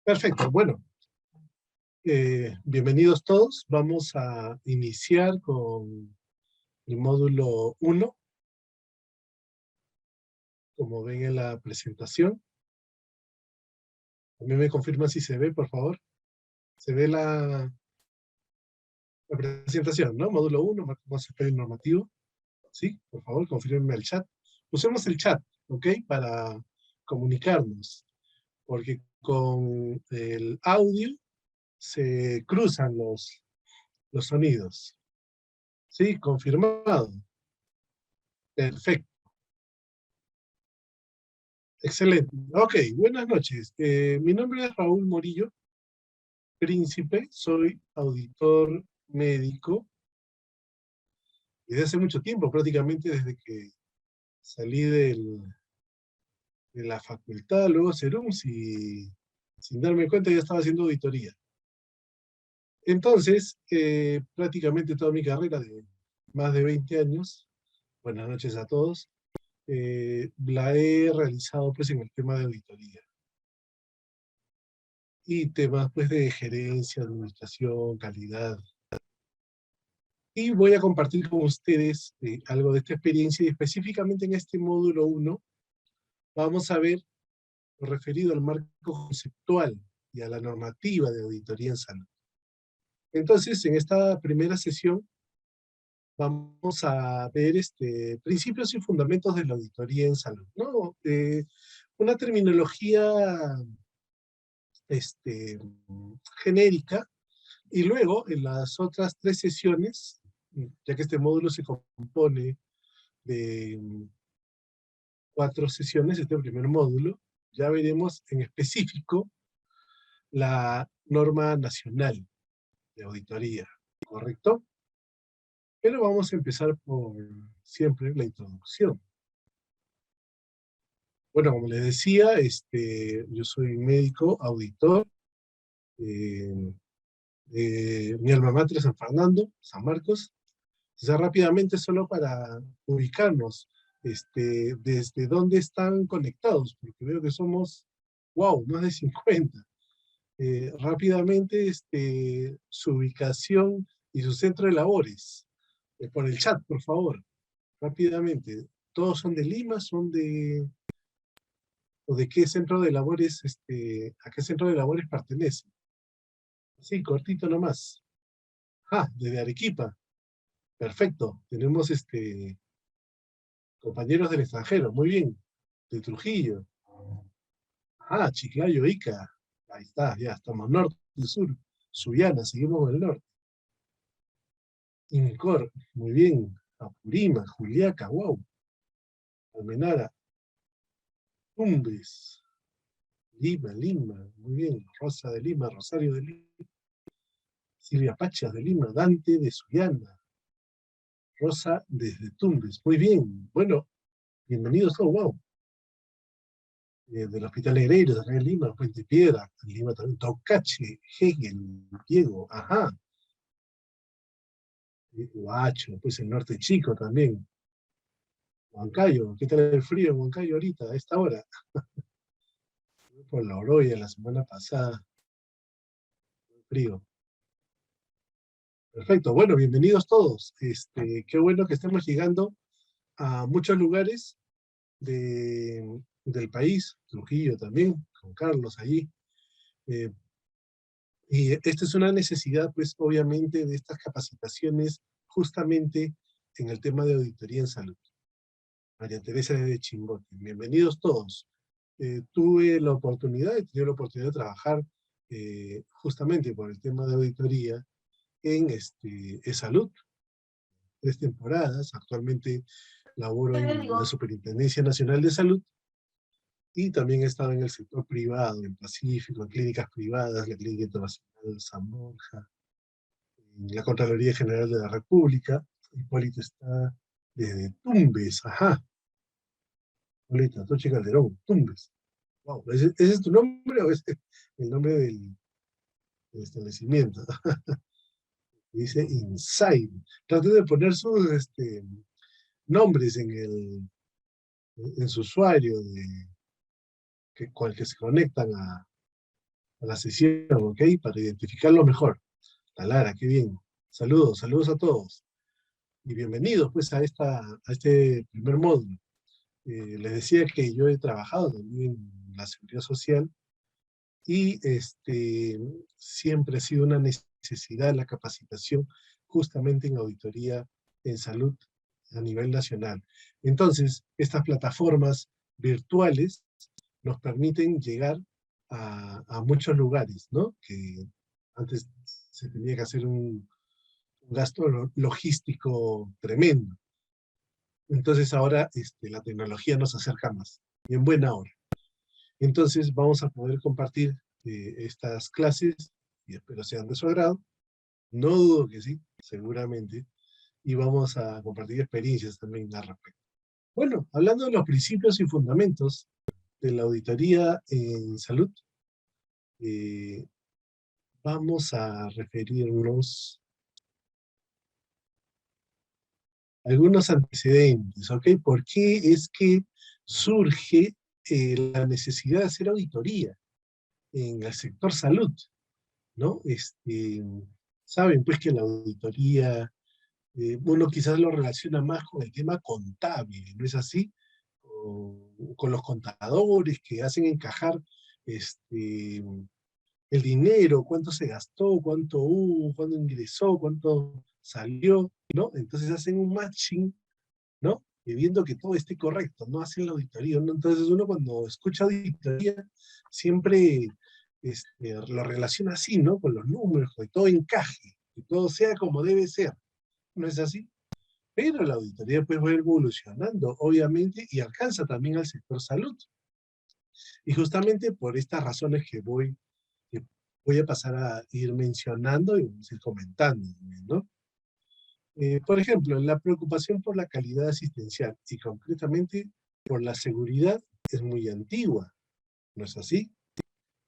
Perfecto, bueno, bienvenidos todos. Vamos a iniciar con el módulo 1, como ven en la presentación. También me confirman si se ve, por favor. Se ve la presentación, ¿no? Módulo 1, vamos a hacer el normativo. Sí, por favor, confírmenme el chat. Usemos el chat, ¿ok? Para comunicarnos, porque con el audio se cruzan los sonidos. Sí, confirmado. Perfecto. Excelente. Ok, buenas noches. Mi nombre es Raúl Morillo Príncipe, soy auditor médico desde hace mucho tiempo, prácticamente desde que salí de la facultad, luego Serums, y sin darme cuenta ya estaba haciendo auditoría. Entonces, prácticamente toda mi carrera de más de 20 años, buenas noches a todos, la he realizado pues en el tema de auditoría. Y temas pues de gerencia, administración, calidad. Y voy a compartir con ustedes algo de esta experiencia, y específicamente en este módulo 1 vamos a ver lo referido al marco conceptual y a la normativa de auditoría en salud. Entonces, en esta primera sesión vamos a ver principios y fundamentos de la auditoría en salud, ¿no? Una terminología genérica. Y luego, en las otras 3 sesiones, ya que este módulo se compone de 4 sesiones, este primer módulo, ya veremos en específico la norma nacional de auditoría, ¿correcto? Pero vamos a empezar por siempre la introducción. Bueno, como les decía, yo soy médico, auditor, mi alma mater es San Fernando, San Marcos. Entonces, rápidamente, solo para ubicarnos, desde dónde están conectados, porque veo que somos, wow, más de 50. Rápidamente, su ubicación y su centro de labores. Por el chat, por favor, rápidamente. ¿Todos son de Lima? ¿O de qué centro de labores, a qué centro de labores pertenecen? Sí, cortito nomás. Ah, desde Arequipa. Perfecto. Tenemos, compañeros del extranjero, muy bien. De Trujillo. Ah, Chiclayo, Ica. Ahí está, ya estamos norte y sur. Subiana, seguimos con el norte. Incor, muy bien. Apurímac, Juliaca, wow. Almenara, Tumbes, Lima, muy bien. Rosa de Lima, Rosario de Lima. Silvia Pachas de Lima, Dante de Sullana. Rosa desde Tumbes, muy bien. Bueno, bienvenidos todos, wow. Del Hospital Negreiro, de acá en Lima, Puente Piedra, en Lima también, Tocache, Hegel, Diego, ajá. Huacho, pues el norte chico también. Huancayo, ¿qué tal el frío en Huancayo ahorita, a esta hora? Por la Oroya la semana pasada, frío. Perfecto, bueno, bienvenidos todos. Qué bueno que estemos llegando a muchos lugares del país, Trujillo también, con Carlos allí. Y esta es una necesidad, pues, obviamente, de estas capacitaciones justamente en el tema de auditoría en salud. María Teresa de Chimbote, bienvenidos todos. Tuve la oportunidad, he tenido la oportunidad de trabajar justamente por el tema de auditoría en salud, 3 temporadas. Actualmente laboro en la Superintendencia Nacional de Salud, y también he estado en el sector privado, en Pacífico, en clínicas privadas, la Clínica Internacional San Borja, en la Contraloría General de la República. Hipólito está desde Tumbes, ajá. Hipólito Atoche Calderón, Tumbes. Wow, ¿ese es tu nombre o es el nombre del establecimiento? Dice Inside. Traté de poner sus nombres en su usuario, con el que se conectan a la sesión, ¿ok? Para identificarlo mejor. La Lara, qué bien. Saludos, saludos a todos. Y bienvenidos pues a este primer módulo. Les decía que yo he trabajado también en la seguridad social y siempre ha sido una necesidad la capacitación justamente en auditoría en salud a nivel nacional. Entonces, estas plataformas virtuales nos permiten llegar a muchos lugares, ¿no? Que antes se tenía que hacer un gasto logístico tremendo. Entonces ahora la tecnología nos acerca más, y en buena hora. Entonces vamos a poder compartir estas clases, y espero sean de su agrado. No dudo que sí, seguramente. Y vamos a compartir experiencias también al respecto. Bueno, hablando de los principios y fundamentos de la auditoría en salud, eh, vamos a referirnos a algunos antecedentes, ¿ok? ¿Por qué es que surge la necesidad de hacer auditoría en el sector salud, ¿no? Saben pues que la auditoría, uno quizás lo relaciona más con el tema contable, ¿no es así? Con los contadores que hacen encajar el dinero, cuánto se gastó, cuánto hubo, cuánto ingresó, cuánto salió, ¿no? Entonces hacen un matching, ¿no? Y viendo que todo esté correcto, no hacen la auditoría, ¿no? Entonces uno cuando escucha auditoría siempre lo relaciona así, ¿no? Con los números, que todo encaje, que todo sea como debe ser, ¿no es así? Pero la auditoría pues va evolucionando, obviamente, y alcanza también al sector salud. Y justamente por estas razones que voy a pasar a ir mencionando y vamos a ir comentando, ¿no? Por ejemplo, la preocupación por la calidad asistencial y concretamente por la seguridad es muy antigua, ¿no es así?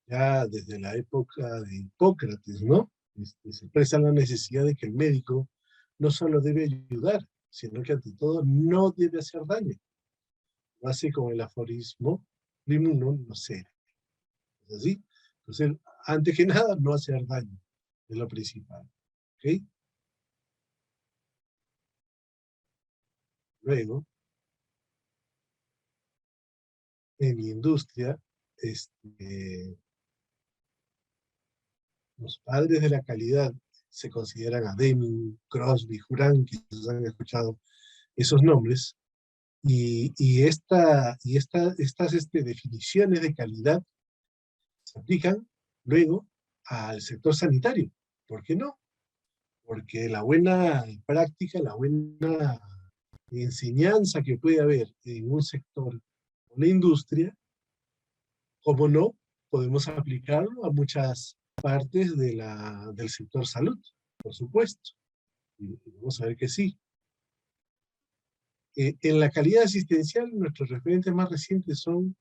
Ya desde la época de Hipócrates, ¿no? Se expresa la necesidad de que el médico no solo debe ayudar, sino que ante todo no debe hacer daño. Lo hace con el aforismo primum non nocere. ¿Es así? Entonces, antes que nada, no hacer daño es lo principal. ¿Ok? Luego, en mi industria, los padres de la calidad se consideran a Deming, Crosby, Juran, quizás han escuchado esos nombres, estas definiciones de calidad se aplican luego al sector sanitario. ¿Por qué no? Porque la buena práctica, la buena enseñanza que puede haber en un sector, una industria, como no, podemos aplicarlo a muchas partes del sector salud, por supuesto. Y vamos a ver que sí. En la calidad asistencial, nuestros referentes más recientes son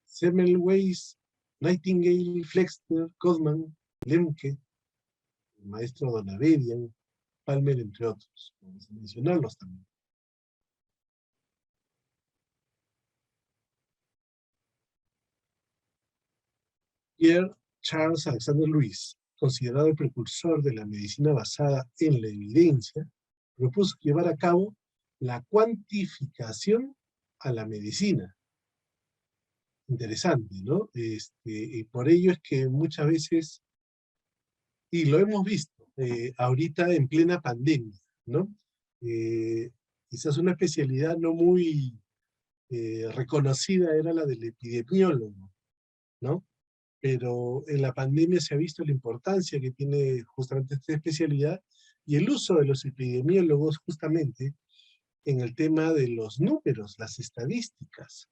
Semmelweis, Nightingale, Flexner, Codman, Lemke, el maestro Donavedian, Palmer, entre otros. Vamos a mencionarlos también. Pierre Charles Alexander Lewis, considerado el precursor de la medicina basada en la evidencia, propuso llevar a cabo la cuantificación a la medicina. Interesante, ¿no? Y por ello es que muchas veces, y lo hemos visto ahorita en plena pandemia, ¿no? Eh, Quizás una especialidad no muy reconocida era la del epidemiólogo, ¿no? Pero en la pandemia se ha visto la importancia que tiene justamente esta especialidad y el uso de los epidemiólogos justamente en el tema de los números, las estadísticas.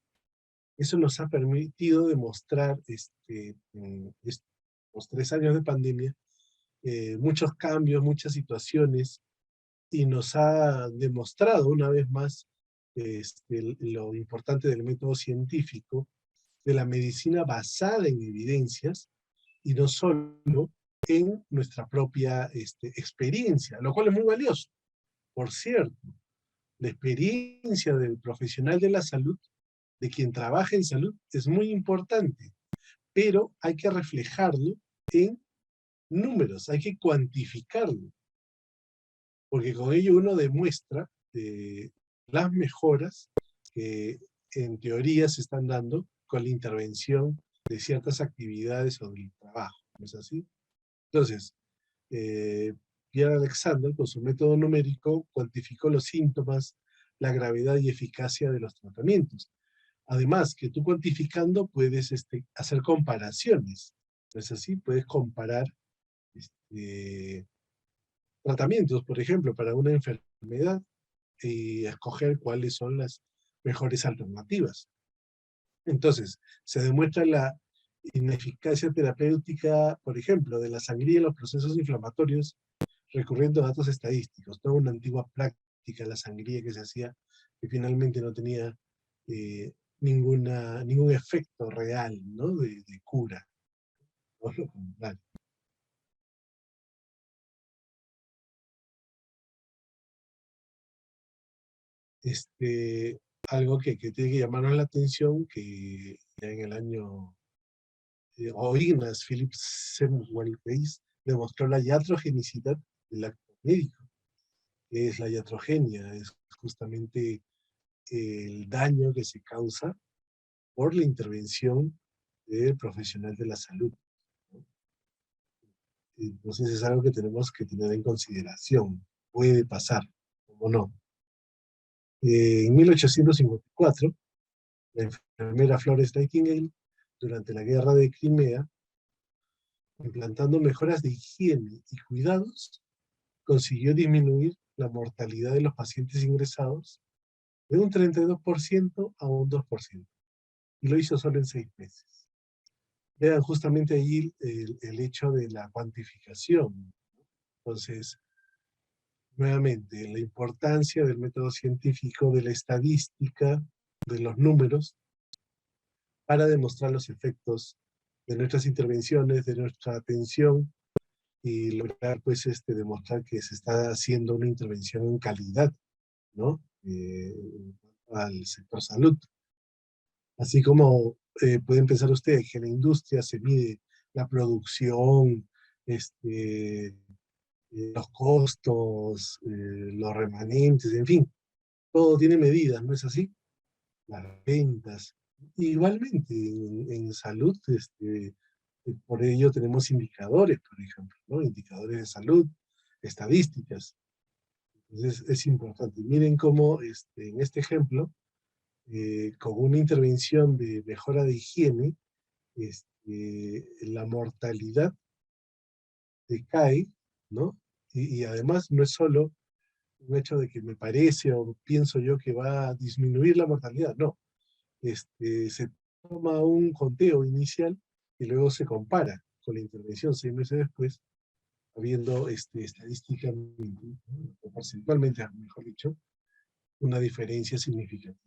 Eso nos ha permitido demostrar estos 3 años de pandemia muchos cambios, muchas situaciones y nos ha demostrado una vez más lo importante del método científico, de la medicina basada en evidencias y no solo en nuestra propia experiencia, lo cual es muy valioso. Por cierto, la experiencia del profesional de la salud, de quien trabaja en salud, es muy importante, pero hay que reflejarlo en números, hay que cuantificarlo, porque con ello uno demuestra las mejoras que en teoría se están dando con la intervención de ciertas actividades sobre el trabajo, ¿no es así? Entonces, Pierre Alexander, con su método numérico, cuantificó los síntomas, la gravedad y eficacia de los tratamientos. Además, que tú cuantificando puedes hacer comparaciones, ¿no es así? Puedes comparar tratamientos, por ejemplo, para una enfermedad y escoger cuáles son las mejores alternativas. Entonces, se demuestra la ineficacia terapéutica, por ejemplo, de la sangría en los procesos inflamatorios, recurriendo a datos estadísticos. Toda una antigua práctica, la sangría que se hacía, que finalmente no tenía ningún efecto real, ¿no? de cura. ¿No? Lo contrario. Algo que tiene que llamarnos la atención, que ya en el año Oignas Philip Semmelweis demostró la iatrogenicidad del acto médico. ¿Qué es la iatrogenia? Es justamente el daño que se causa por la intervención del profesional de la salud, ¿no? Entonces es algo que tenemos que tener en consideración. Puede pasar, ¿cómo no? En 1854, la enfermera Florence Nightingale, durante la guerra de Crimea, implantando mejoras de higiene y cuidados, consiguió disminuir la mortalidad de los pacientes ingresados de un 32% a un 2%. Y lo hizo solo en 6 meses. Vean justamente allí el hecho de la cuantificación. Entonces, nuevamente, la importancia del método científico, de la estadística, de los números, para demostrar los efectos de nuestras intervenciones, de nuestra atención, y lograr, pues, demostrar que se está haciendo una intervención en calidad, ¿no? Al sector salud. Así como pueden pensar ustedes que en la industria se mide la producción, los costos, los remanentes, en fin, todo tiene medidas, ¿no es así? Las ventas. Igualmente, en salud, por ello tenemos indicadores, por ejemplo, ¿no? Indicadores de salud, estadísticas. Entonces es importante. Miren cómo en este ejemplo, con una intervención de mejora de higiene, la mortalidad decae, ¿no? Y además no es solo un hecho de que me parece o pienso yo que va a disminuir la mortalidad, no. Se toma un conteo inicial y luego se compara con la intervención 6 meses después, habiendo estadísticamente, ¿no? O porcentualmente, mejor dicho, una diferencia significativa.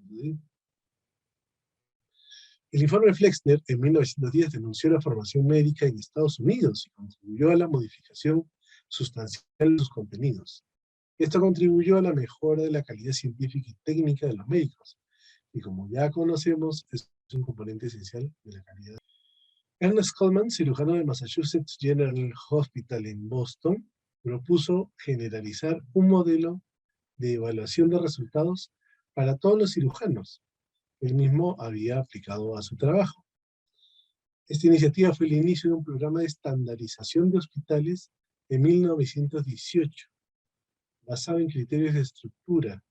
¿Sí? El informe Flexner en 1910 denunció la formación médica en Estados Unidos y contribuyó a la modificación sustancial de sus contenidos. Esto contribuyó a la mejora de la calidad científica y técnica de los médicos, y como ya conocemos, es un componente esencial de la calidad. Ernest Coleman, cirujano de Massachusetts General Hospital en Boston, propuso generalizar un modelo de evaluación de resultados para todos los cirujanos. Él mismo había aplicado a su trabajo. Esta iniciativa fue el inicio de un programa de estandarización de hospitales en 1918, basado en criterios de estructura,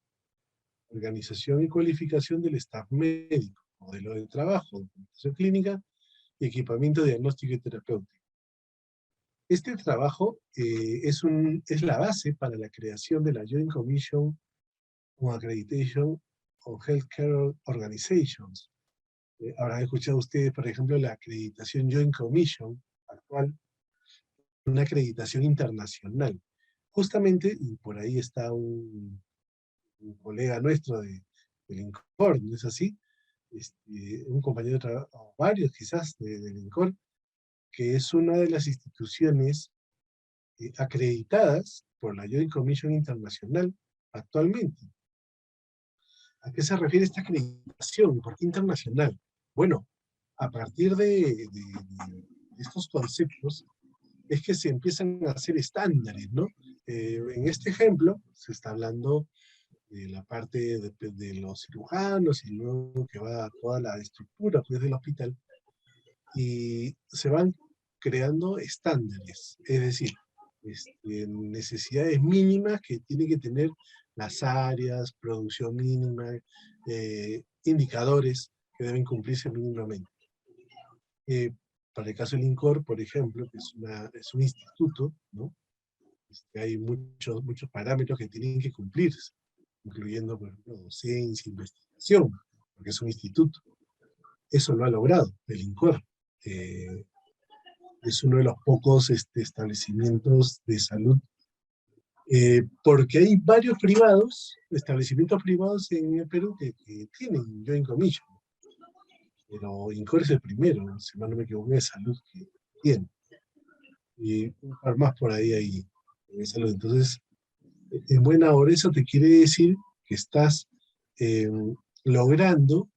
organización y cualificación del staff médico, modelo de trabajo, documentación clínica y equipamiento diagnóstico y terapéutico. Este trabajo es la base para la creación de la Joint Commission on Accreditation of Healthcare Organizations. Habrán escuchado ustedes, por ejemplo, la acreditación Joint Commission actual, una acreditación internacional. Justamente, y por ahí está un colega nuestro del INCOR, ¿no es así? Un compañero de trabajo, o varios quizás del INCOR, que es una de las instituciones acreditadas por la Joint Commission Internacional actualmente. ¿A qué se refiere esta acreditación? ¿Por qué internacional? Bueno, a partir de estos conceptos es que se empiezan a hacer estándares, ¿no? En este ejemplo se está hablando de la parte de los cirujanos y luego que va a toda la estructura pues, del hospital, y se van creando estándares, es decir, necesidades mínimas que tienen que tener las áreas, producción mínima, indicadores que deben cumplirse mínimamente. Para el caso del INCOR, por ejemplo, que es un instituto, ¿no? Hay muchos parámetros que tienen que cumplirse, incluyendo, por ejemplo, docencia, investigación, porque es un instituto. Eso lo ha logrado el INCOR. Es uno de los pocos establecimientos de salud, porque hay varios establecimientos privados en el Perú que tienen Joint Commission, pero INCOR es el primero, si mal no me equivoco, de salud que tiene. Y un par más por ahí hay en salud. Entonces, en buena hora eso te quiere decir que estás logrando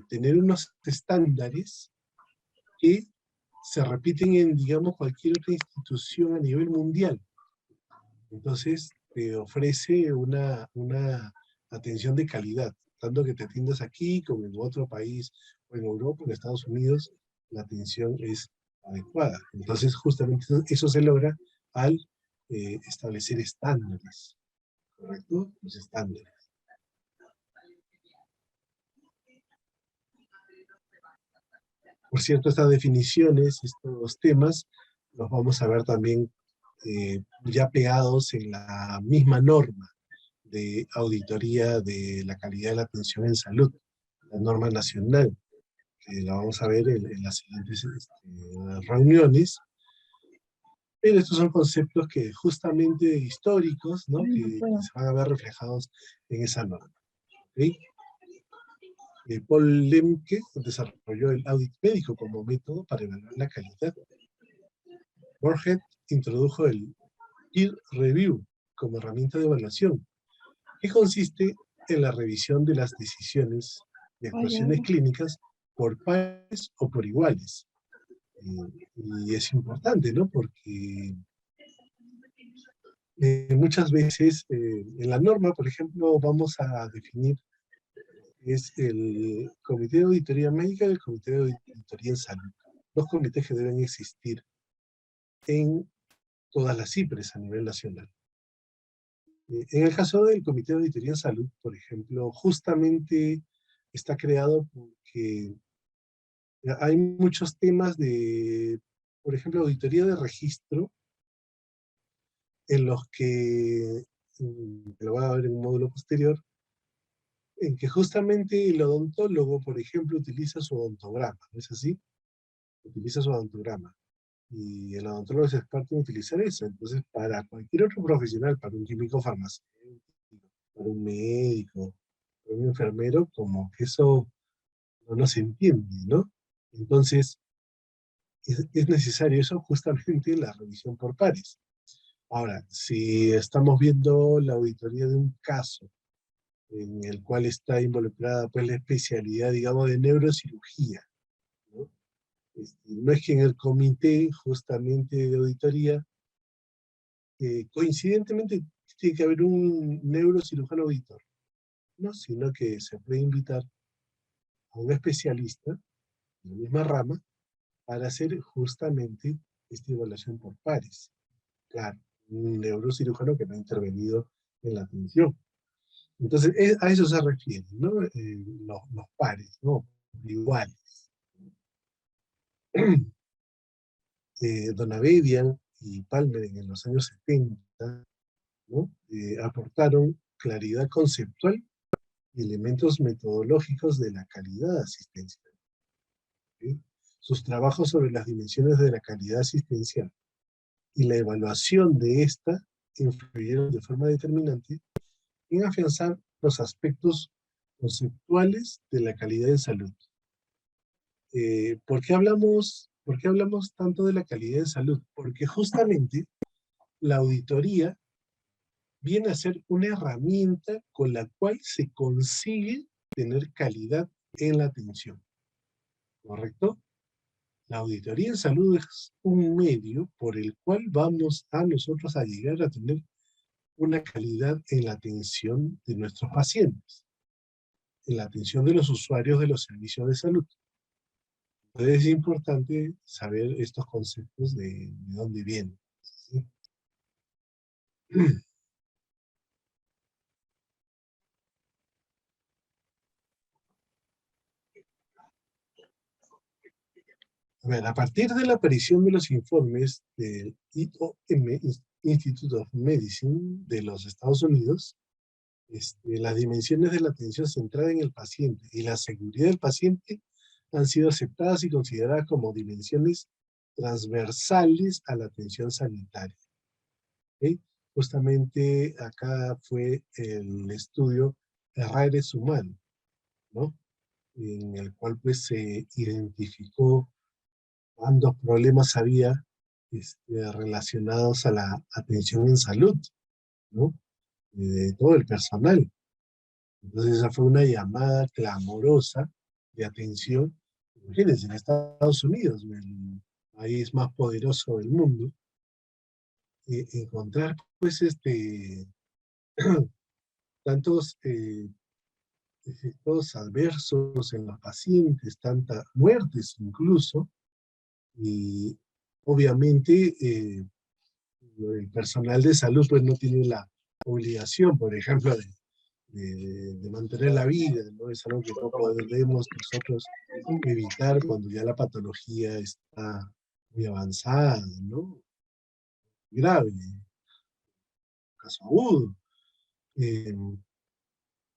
tener unos estándares que se repiten en, digamos, cualquier otra institución a nivel mundial. Entonces, te ofrece una atención de calidad, tanto que te atiendas aquí como en otro país, o en Europa, o en Estados Unidos, la atención es adecuada. Entonces, justamente eso se logra al establecer estándares, ¿correcto? Los estándares. Por cierto, estas definiciones, estos temas, los vamos a ver también ya pegados en la misma norma de auditoría de la calidad de la atención en salud, la norma nacional, que la vamos a ver en las siguientes reuniones. Pero estos son conceptos que justamente históricos, ¿no? Que se van a ver reflejados en esa norma. ¿Okay? Paul Lemke desarrolló el audit médico como método para evaluar la calidad. Moorhead introdujo el peer review como herramienta de evaluación, que consiste en la revisión de las decisiones y actuaciones clínicas por pares o por iguales. Y es importante, ¿no? Porque muchas veces en la norma, por ejemplo, vamos a definir es el Comité de Auditoría Médica y el Comité de Auditoría en Salud. Dos comités que deben existir en todas las IPRES a nivel nacional. En el caso del Comité de Auditoría en Salud, por ejemplo, justamente está creado porque hay muchos temas de, por ejemplo, auditoría de registro, en los que, lo voy a ver en un módulo posterior, en que justamente el odontólogo, por ejemplo, utiliza su odontograma, ¿no es así? Utiliza su odontograma. Y el odontólogo es experto en utilizar eso. Entonces, para cualquier otro profesional, para un químico farmacéutico, para un médico, para un enfermero, como que eso no se entiende, ¿no? Entonces, es necesario eso justamente en la revisión por pares. Ahora, si estamos viendo la auditoría de un caso en el cual está involucrada pues la especialidad, digamos, de neurocirugía, ¿no? No es que en el comité justamente de auditoría, coincidentemente tiene que haber un neurocirujano auditor, ¿no? Sino que se puede invitar a un especialista en la misma rama para hacer justamente esta evaluación por pares. Claro, un neurocirujano que no ha intervenido en la atención. Entonces, a eso se refiere, ¿no? Los pares, ¿no? Iguales. Donabedian y Palmer en los años 70, ¿no? Aportaron claridad conceptual y elementos metodológicos de la calidad asistencial. ¿Sí? Sus trabajos sobre las dimensiones de la calidad asistencial y la evaluación de esta influyeron de forma determinante en afianzar los aspectos conceptuales de la calidad en salud. ¿Por qué hablamos tanto de la calidad en salud? Porque justamente la auditoría viene a ser una herramienta con la cual se consigue tener calidad en la atención. ¿correcto? La auditoría en salud es un medio por el cual vamos a nosotros a llegar a tener una calidad en la atención de nuestros pacientes, en la atención de los usuarios de los servicios de salud. Entonces es importante saber estos conceptos de dónde vienen, ¿sí? A ver, a partir de la aparición de los informes del IOM, Institute of Medicine de los Estados Unidos, las dimensiones de la atención centrada en el paciente y la seguridad del paciente han sido aceptadas y consideradas como dimensiones transversales a la atención sanitaria. ¿Okay? Justamente acá fue el estudio Errores Humanos, ¿no? En el cual pues se identificó cuántos problemas había relacionados a la atención en salud, ¿no? De todo el personal. Entonces esa fue una llamada clamorosa de atención. Imagínense, en Estados Unidos, el país más poderoso del mundo, encontrar pues tantos efectos adversos en los pacientes, tantas muertes incluso, y obviamente el personal de salud pues no tiene la obligación, por ejemplo, de mantener la vida, ¿no? Es algo que no podemos nosotros evitar cuando ya la patología está muy avanzada, ¿no? Grave, caso agudo. Eh,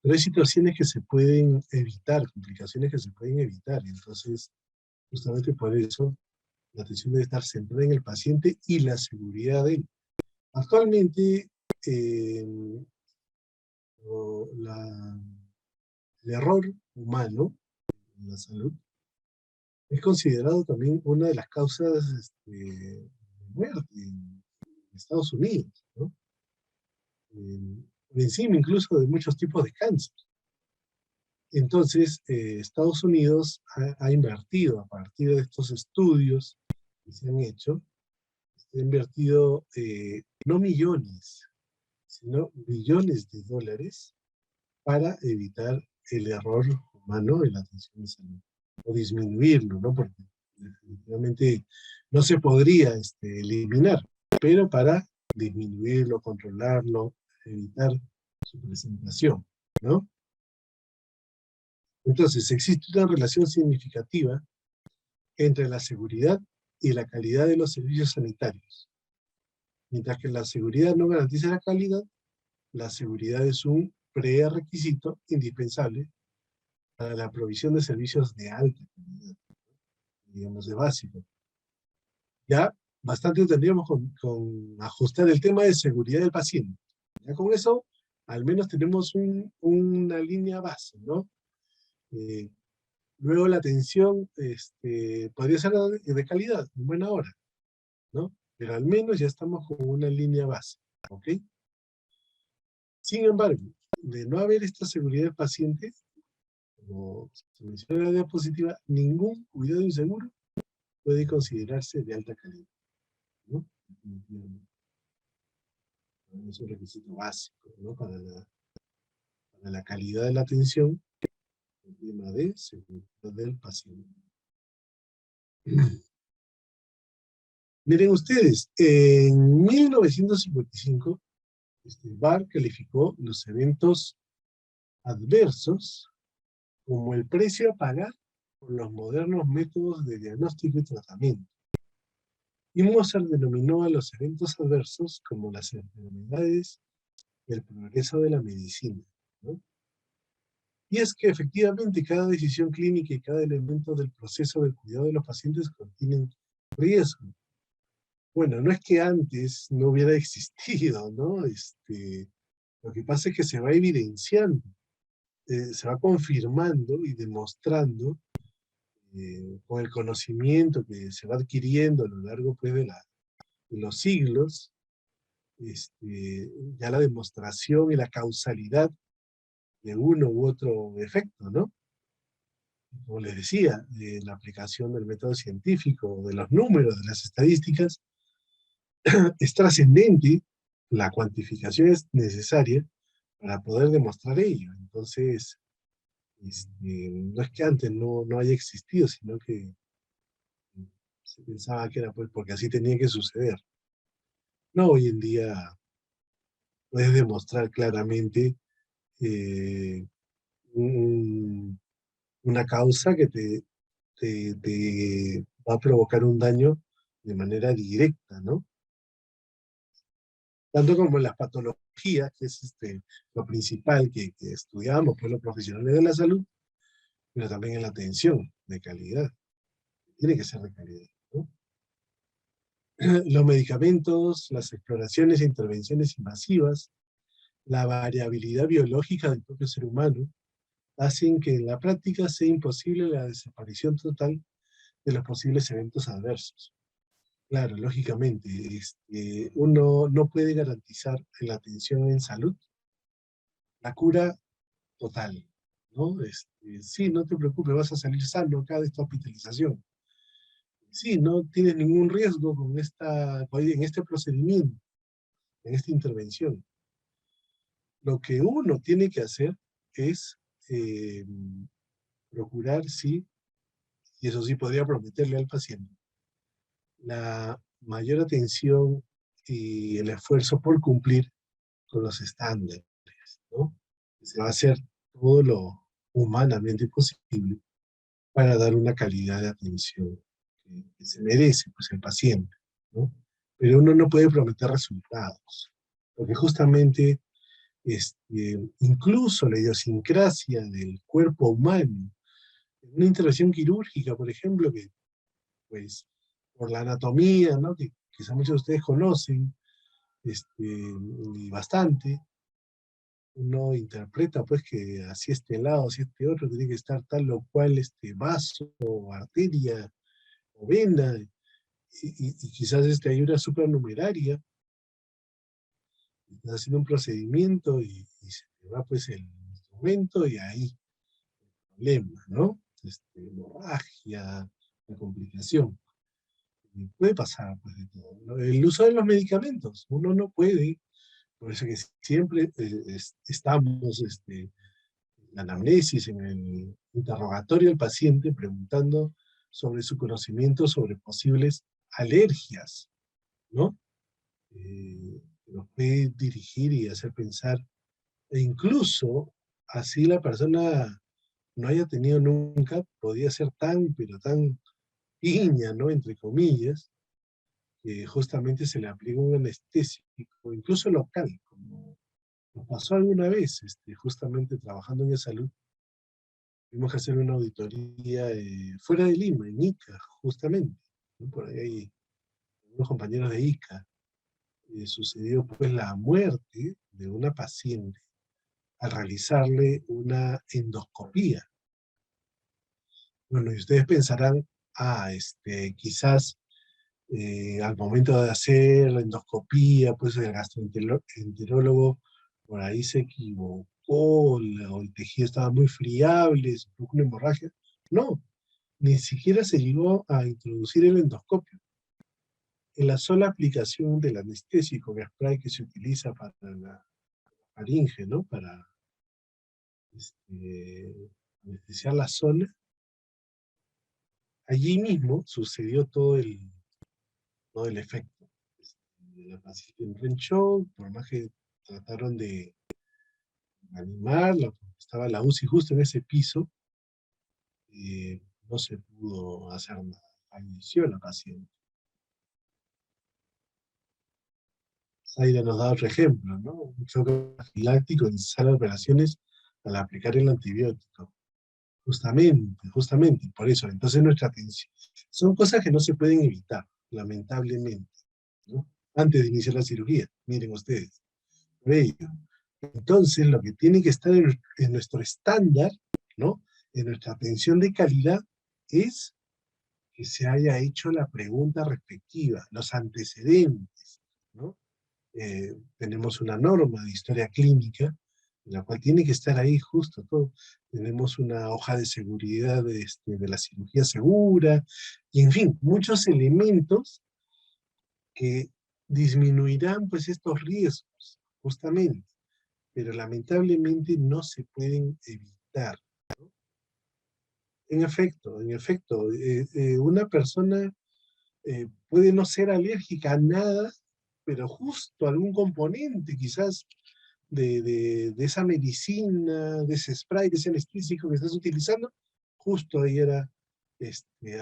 pero hay situaciones que se pueden evitar, complicaciones que se pueden evitar, entonces justamente por eso la atención debe estar centrada en el paciente y la seguridad de él. Actualmente, la, el error humano en la salud es considerado también una de las causas de muerte en Estados Unidos, ¿no? Por encima incluso de muchos tipos de cáncer. Entonces, Estados Unidos ha invertido a partir de estos estudios que se han hecho, ha invertido no millones, sino billones de dólares para evitar el error humano en la atención de salud, o disminuirlo, ¿no? Porque definitivamente no se podría eliminar, pero para disminuirlo, controlarlo, evitar su presentación, ¿no? Entonces, existe una relación significativa entre la seguridad y la calidad de los servicios sanitarios. Mientras que la seguridad no garantiza la calidad, la seguridad es un prerequisito indispensable para la provisión de servicios de alta calidad, digamos de básico. Ya bastante tendríamos con ajustar el tema de seguridad del paciente. Ya con eso, al menos tenemos una línea base, ¿no? Luego la atención podría ser de calidad, en buena hora, ¿no? Pero al menos ya estamos con una línea base, ¿ok? Sin embargo, de no haber esta seguridad del paciente, como se menciona en la diapositiva, ningún cuidado inseguro puede considerarse de alta calidad, ¿no? Es un requisito básico, ¿no? Para la calidad de la atención, el tema de seguridad del paciente. Miren ustedes, en 1955, Barr calificó los eventos adversos como el precio a pagar por los modernos métodos de diagnóstico y tratamiento. Y Mozart denominó a los eventos adversos como las enfermedades del progreso de la medicina, ¿no? Y es que efectivamente cada decisión clínica y cada elemento del proceso del cuidado de los pacientes contienen riesgo. Bueno, no es que antes no hubiera existido, ¿no? Lo que pasa es que se va evidenciando, se va confirmando y demostrando con el conocimiento que se va adquiriendo a lo largo pues, de los siglos, ya la demostración y la causalidad de uno u otro efecto, ¿no? Como les decía, la aplicación del método científico, de los números, de las estadísticas, es trascendente, la cuantificación es necesaria para poder demostrar ello. Entonces, no es que antes no haya existido, sino que se pensaba que era pues porque así tenía que suceder. No, hoy en día puedes demostrar claramente eh, un- una causa que te va a provocar un daño de manera directa, ¿no? Tanto como en las patologías, que es lo principal que estudiamos, pues los profesionales de la salud, pero también en la atención de calidad. Tiene que ser de calidad, ¿no? Los medicamentos, las exploraciones e intervenciones invasivas, la variabilidad biológica del propio ser humano, hacen que en la práctica sea imposible la desaparición total de los posibles eventos adversos. Claro, lógicamente, uno no puede garantizar en la atención en salud la cura total, ¿no? Sí, no te preocupes, vas a salir sano acá de esta hospitalización. Sí, no tienes ningún riesgo en este procedimiento, en esta intervención. Lo que uno tiene que hacer es eh, procurar, sí, y eso sí podría prometerle al paciente, la mayor atención y el esfuerzo por cumplir con los estándares, ¿no? Se va a hacer todo lo humanamente posible para dar una calidad de atención que se merece, pues, el paciente, ¿no? Pero uno no puede prometer resultados, porque justamente incluso la idiosincrasia del cuerpo humano, en una intervención quirúrgica, por ejemplo, que pues por la anatomía, ¿no? Que quizá muchos de ustedes conocen, y bastante, uno interpreta pues que así este lado, así este otro, tiene que estar tal o cual vaso, o arteria, o vena, y quizás hay una supernumeraria, estás haciendo un procedimiento y se te va pues el instrumento y ahí problema, ¿no? Hemorragia, la complicación. Y puede pasar pues de todo, ¿no? El uso de los medicamentos, uno no puede, por eso que siempre estamos en la anamnesis, en el interrogatorio del paciente, preguntando sobre su conocimiento sobre posibles alergias, ¿no? Que nos puede dirigir y hacer pensar, e incluso así la persona no haya tenido nunca, podía ser tan, pero tan piña, ¿no? Entre comillas, que justamente se le aplica un anestésico, incluso local, como nos pasó alguna vez, justamente trabajando en la salud, tuvimos que hacer una auditoría fuera de Lima, en Ica, justamente, ¿no? Por ahí hay unos compañeros de Ica, sucedió pues la muerte de una paciente al realizarle una endoscopía. Bueno, y ustedes pensarán, quizás al momento de hacer la endoscopía, pues el gastroenterólogo por ahí se equivocó, o el tejido estaba muy friable, se produjo una hemorragia. No, ni siquiera se llegó a introducir el endoscopio. En la sola aplicación del anestésico, el spray que se utiliza para la faringe, ¿no? Para anestesiar la zona, allí mismo sucedió todo el efecto. La paciente entró en shock, por más que trataron de animarla, porque estaba la UCI justo en ese piso, no se pudo hacer nada. Falleció la paciente. Zaira nos da otro ejemplo, ¿no? Un shock anafiláctico en sala de operaciones al aplicar el antibiótico. Justamente, por eso. Entonces nuestra atención. Son cosas que no se pueden evitar, lamentablemente, ¿no? Antes de iniciar la cirugía, miren ustedes. Por ello. Entonces, lo que tiene que estar en nuestro estándar, ¿no? En nuestra atención de calidad, es que se haya hecho la pregunta respectiva, los antecedentes, ¿no? Tenemos una norma de historia clínica la cual tiene que estar ahí justo todo. Tenemos una hoja de seguridad de la cirugía segura, y en fin, muchos elementos que disminuirán pues estos riesgos, justamente, pero lamentablemente no se pueden evitar. En efecto, una persona puede no ser alérgica a nada, pero justo algún componente quizás de esa medicina, de ese spray, de ese anestésico que estás utilizando, justo ahí era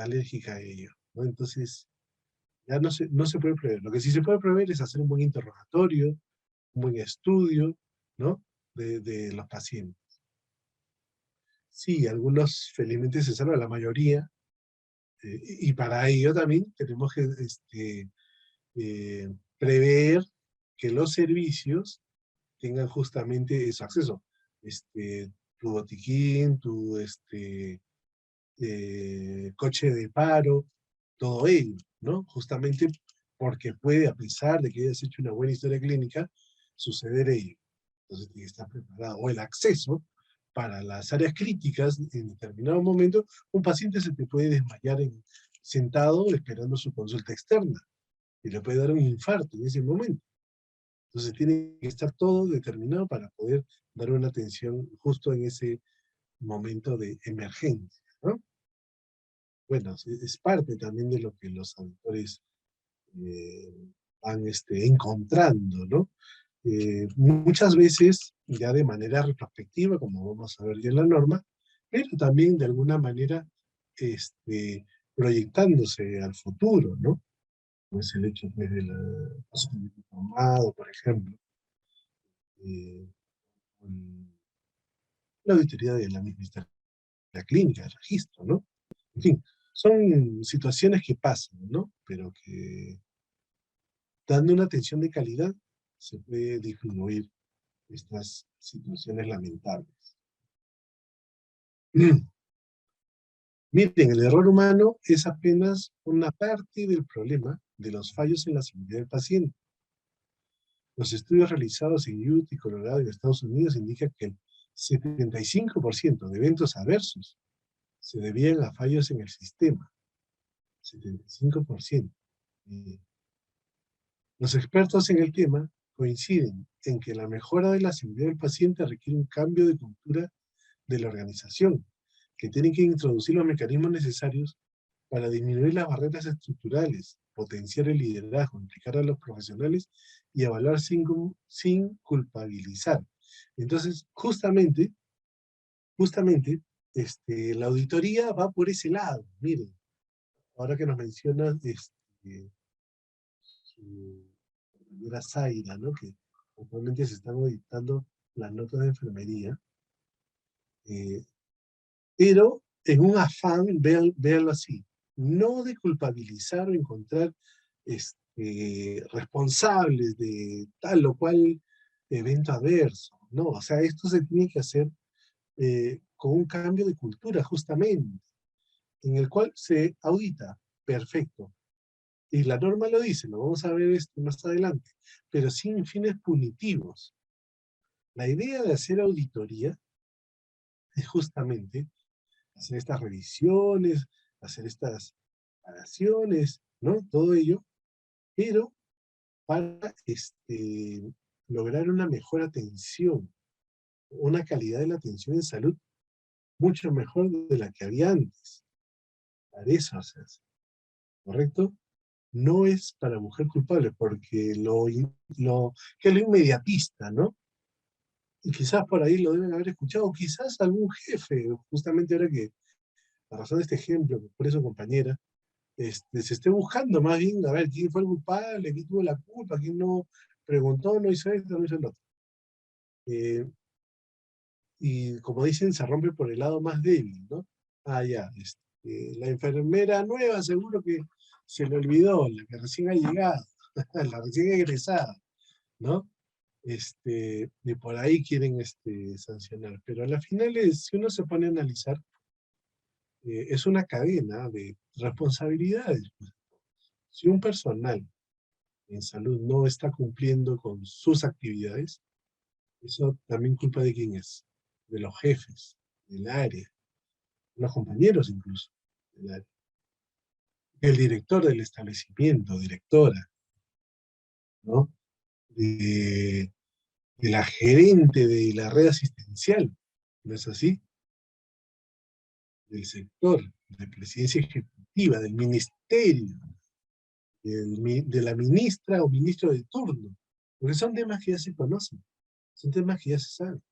alérgica a ello, ¿no? Entonces, ya no se puede prever. Lo que sí se puede prever es hacer un buen interrogatorio, un buen estudio, ¿no? De los pacientes. Sí, algunos felizmente se salvan, la mayoría, y para ello también tenemos que prever que los servicios tengan justamente ese acceso. Tu botiquín, tu coche de paro, todo ello, ¿no? Justamente porque puede, a pesar de que hayas hecho una buena historia clínica, suceder ello. Entonces tiene que estar preparado. O el acceso para las áreas críticas en determinado momento, un paciente se te puede desmayar sentado esperando su consulta externa y le puede dar un infarto en ese momento. Entonces tiene que estar todo determinado para poder dar una atención justo en ese momento de emergencia, ¿no? Bueno, es parte también de lo que los autores eh, van encontrando, ¿no? Muchas veces ya de manera retrospectiva, como vamos a ver ya en la norma, pero también de alguna manera proyectándose al futuro, ¿no? Como es el hecho pues, del consentimiento informado, por ejemplo, eh, la auditoría de la misma historia clínica, el registro, ¿no? En fin, son situaciones que pasan, ¿no? Pero que dando una atención de calidad se puede disminuir estas situaciones lamentables. Miren, el error humano es apenas una parte del problema de los fallos en la seguridad del paciente. Los estudios realizados en Utah, Colorado y Estados Unidos indican que el 75% de eventos adversos se debían a fallos en el sistema. 75%. Los expertos en el tema coinciden en que la mejora de la seguridad del paciente requiere un cambio de cultura de la organización, que tienen que introducir los mecanismos necesarios para disminuir las barreras estructurales, potenciar el liderazgo, implicar a los profesionales y evaluar sin culpabilizar. Entonces, justamente, la auditoría va por ese lado. Miren, ahora que nos mencionas su compañera Zaira, ¿no? Que actualmente se están auditando las notas de enfermería, eh, pero en un afán, véanlo así, no de culpabilizar o encontrar responsables de tal o cual evento adverso, no, o sea, esto se tiene que hacer con un cambio de cultura justamente, en el cual se audita, perfecto, y la norma lo dice, lo vamos a ver esto más adelante, pero sin fines punitivos. La idea de hacer auditoría es justamente hacer estas revisiones, hacer estas acciones, ¿no? Todo ello, pero para lograr una mejor atención, una calidad de la atención en salud mucho mejor de la que había antes. Para eso se hace, ¿correcto? No es para mujer culpable, porque que es lo inmediatista, ¿no? Y quizás por ahí lo deben haber escuchado, o quizás algún jefe, justamente ahora que, a razón de este ejemplo, que por eso compañera, se esté buscando más bien, a ver, quién fue el culpable, quién tuvo la culpa, quién no preguntó, no hizo esto, no hizo lo otro. Y como dicen, se rompe por el lado más débil, ¿no? Ah, ya, la enfermera nueva seguro que se le olvidó, la que recién ha llegado, la recién egresada, ¿no? Y por ahí quieren sancionar. Pero a la final, si uno se pone a analizar, es una cadena de responsabilidades. Pues. Si un personal en salud no está cumpliendo con sus actividades, Eso también culpa de quién es, de los jefes, del área, de los compañeros incluso, del área. El director del establecimiento, directora, ¿no? De, de la gerente de la red asistencial, ¿no es así? Del sector, de presidencia ejecutiva, del ministerio, de la ministra o ministro de turno, porque son temas que ya se conocen, son temas que ya se saben.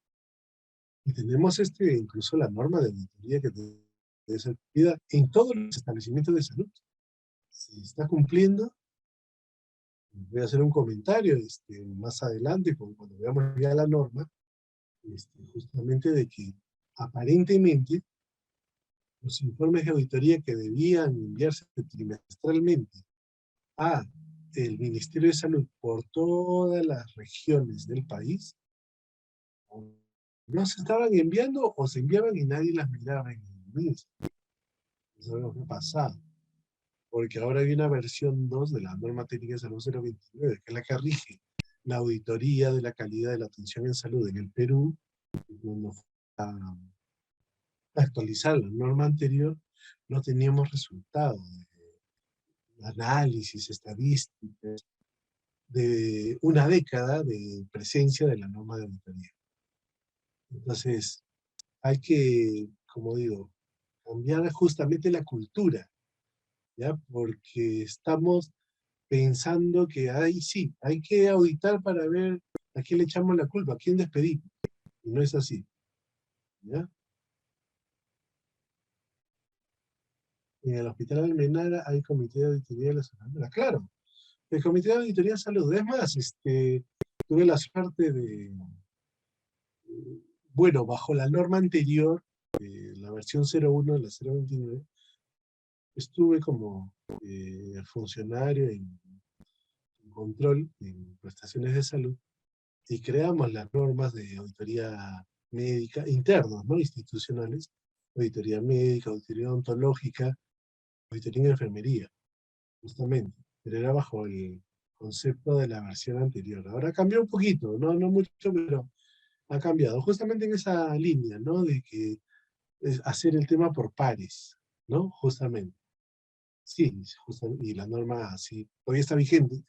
Y tenemos incluso la norma de auditoría que debe ser cumplida en todos los establecimientos de salud. Si está cumpliendo, voy a hacer un comentario más adelante, cuando veamos ya la norma, justamente de que aparentemente los informes de auditoría que debían enviarse trimestralmente a el Ministerio de Salud por todas las regiones del país, no se estaban enviando o se enviaban y nadie las miraba en el MINSA. Eso es lo que ha pasado. Porque ahora hay una versión 2 de la norma técnica de salud 029, que es la que rige la auditoría de la calidad de la atención en salud en el Perú. Cuando fue a actualizar la norma anterior, no teníamos resultados de análisis, estadísticas, de una década de presencia de la norma de auditoría. Entonces, hay que, como digo, cambiar justamente la cultura, ¿ya? Porque estamos pensando que ahí sí, hay que auditar para ver a quién le echamos la culpa, a quién despedimos. Y no es así, ¿ya? En el Hospital Almenara hay comité de auditoría de la salud. Claro, el comité de auditoría de salud. Es más, tuve la suerte de, bueno, bajo la norma anterior, la versión 01 de la 029, estuve como funcionario en control en prestaciones de salud y creamos las normas de auditoría médica internas, ¿no? Institucionales, auditoría médica, auditoría ontológica, auditoría en enfermería, justamente, pero era bajo el concepto de la versión anterior. Ahora cambió un poquito, no mucho, pero ha cambiado, justamente en esa línea, ¿no? De que es hacer el tema por pares, ¿no? Justamente. Sí, justamente, y la norma sí, todavía está vigente,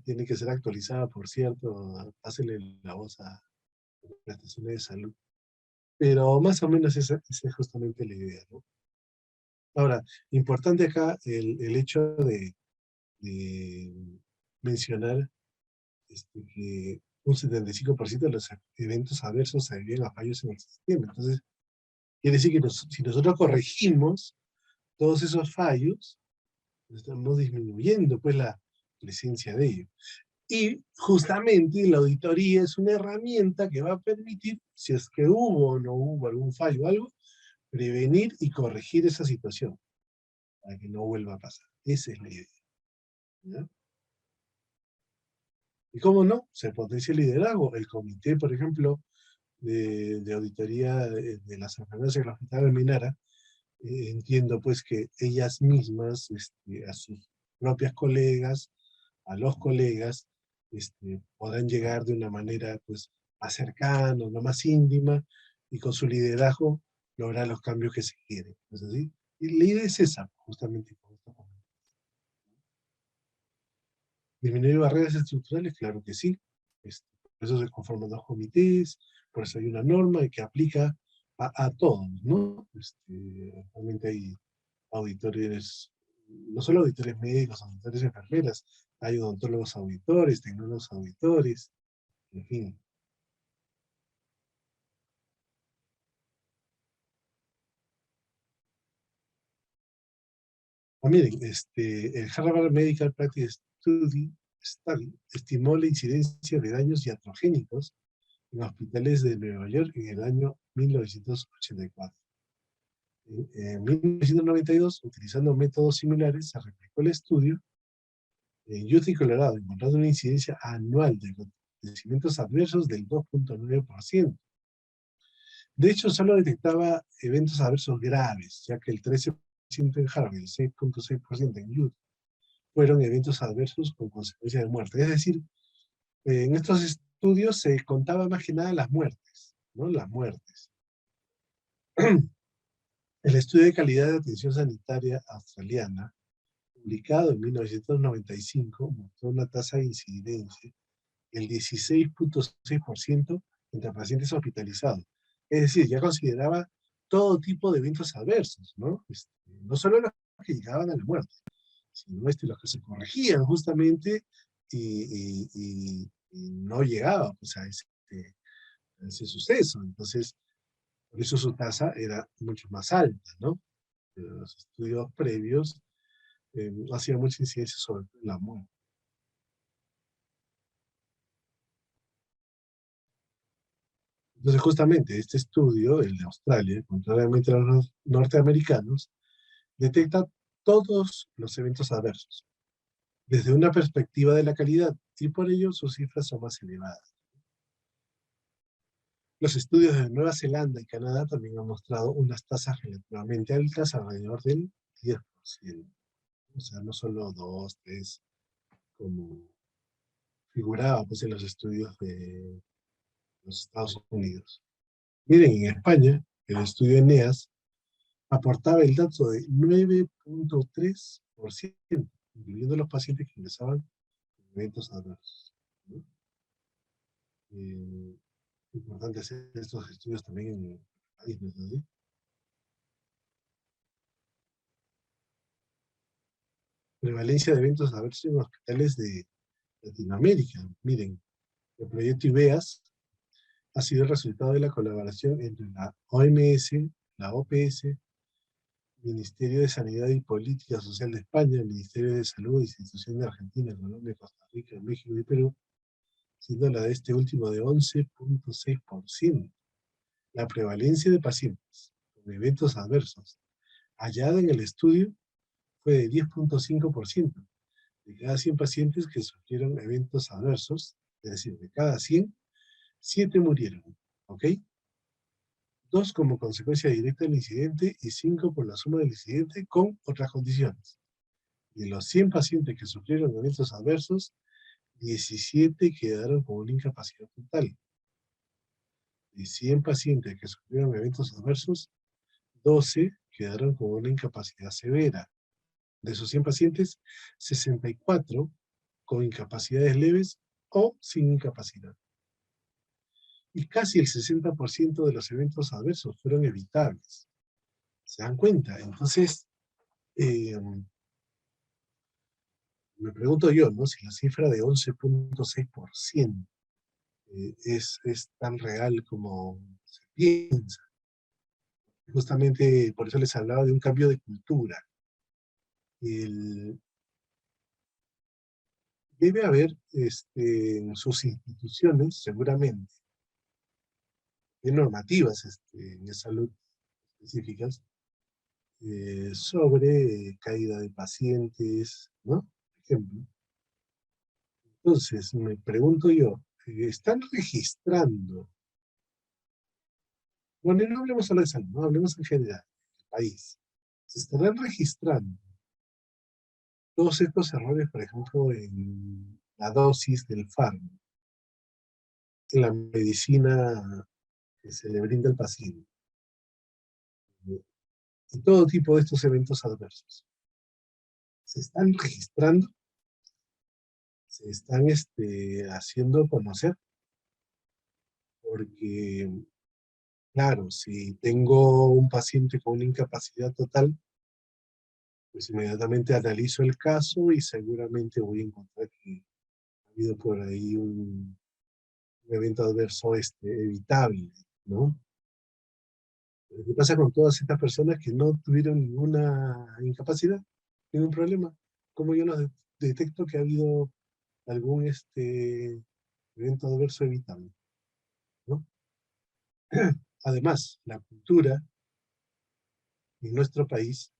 tiene que ser actualizada, por cierto, pásenle la voz a prestaciones de salud. Pero más o menos esa es justamente la idea, ¿no? Ahora, importante acá el hecho de mencionar que un 75% de los eventos adversos se debían a fallos en el sistema. Entonces, quiere decir que si nosotros corregimos todos esos fallos, estamos disminuyendo pues la presencia de ellos. Y justamente la auditoría es una herramienta que va a permitir, si es que hubo o no hubo algún fallo o algo, prevenir y corregir esa situación para que no vuelva a pasar. Esa es la idea, ¿ya? Y cómo no, se potencia el liderazgo. El comité, por ejemplo, de auditoría de las enfermeras en el Hospital Almenara, entiendo pues que ellas mismas, a sus propias colegas, a los colegas, podrán llegar de una manera pues más cercana, no más íntima, y con su liderazgo lograr los cambios que se quieren. ¿No es así? Y la idea es esa, justamente. ¿Disminuir barreras estructurales? Claro que sí. Por eso se conforman los comités, por eso hay una norma que aplica a todos, ¿no? Realmente hay auditores, no solo auditores médicos, auditores enfermeras, hay odontólogos auditores, tecnólogos auditores, en fin. Miren, el Harvard Medical Practice Study estimó la incidencia de daños iatrogénicos en hospitales de Nueva York en el año 1984. En 1992, utilizando métodos similares, se replicó el estudio en Utah y Colorado, encontrando una incidencia anual de acontecimientos adversos del 2.9%. De hecho, solo detectaba eventos adversos graves, ya que el 13% en Harvard y el 6.6% en Utah fueron eventos adversos con consecuencia de muerte. Es decir, en estos estudio se contaba más que nada las muertes, ¿no? Las muertes. El estudio de calidad de atención sanitaria australiana, publicado en 1995, mostró una tasa de incidencia del 16.6% entre pacientes hospitalizados. Es decir, ya consideraba todo tipo de eventos adversos, ¿no? No solo los que llegaban a la muerte, sino los que se corregían justamente y no llegaba pues, a ese suceso. Entonces, por eso su tasa era mucho más alta, ¿no? Pero los estudios previos no hacían mucha incidencia sobre la muerte. Entonces, justamente este estudio, el de Australia, contrariamente a los norteamericanos, detecta todos los eventos adversos, desde una perspectiva de la calidad, y por ello sus cifras son más elevadas. Los estudios de Nueva Zelanda y Canadá también han mostrado unas tasas relativamente altas, alrededor del 10%. O sea, no solo 2, 3, como figuraba pues, en los estudios de los Estados Unidos. Miren, en España, el estudio ENEAS aportaba el dato de 9.3%, incluyendo los pacientes que ingresaban con eventos adversos, ¿no? Eh, Importante hacer estos estudios también en el país, ¿no es así? Prevalencia de eventos adversos en hospitales de Latinoamérica. Miren, el proyecto IBEAS ha sido el resultado de la colaboración entre la OMS, la OPS, Ministerio de Sanidad y Política Social de España, el Ministerio de Salud, instituciones de Argentina, Colombia, Costa Rica, México y Perú, siendo la de este último de 11.6%. La prevalencia de pacientes con eventos adversos hallada en el estudio fue de 10.5%. De cada 100 pacientes que sufrieron eventos adversos, es decir, de cada 100, 7 murieron, ¿ok? 2 como consecuencia directa del incidente y 5 por la suma del incidente con otras condiciones. De los 100 pacientes que sufrieron eventos adversos, 17 quedaron con una incapacidad total. De 100 pacientes que sufrieron eventos adversos, 12 quedaron con una incapacidad severa. De esos 100 pacientes, 64 con incapacidades leves o sin incapacidad. Y casi el 60% de los eventos adversos fueron evitables. ¿Se dan cuenta? Entonces, eh, me pregunto yo, ¿no? Si la cifra de 11.6% es tan real como se piensa. Justamente por eso les hablaba de un cambio de cultura. El, debe haber en sus instituciones, seguramente, normativas en salud específicas sobre caída de pacientes, ¿no? Por ejemplo. Entonces, me pregunto yo, ¿están registrando? Bueno, no hablemos solo de salud, no hablemos en general, del país. ¿Se estarán registrando todos estos errores, por ejemplo, en la dosis del fármaco, en la medicina que se le brinda al paciente, y todo tipo de estos eventos adversos? ¿Se están registrando? ¿Se están haciendo conocer? Porque, claro, si tengo un paciente con una incapacidad total, pues inmediatamente analizo el caso y seguramente voy a encontrar que ha habido por ahí un evento adverso evitable, ¿no? ¿Qué pasa con todas estas personas que no tuvieron ninguna incapacidad, ningún problema? ¿Cómo yo no detecto que ha habido algún evento adverso evitable, ¿no? Además, la cultura en nuestro país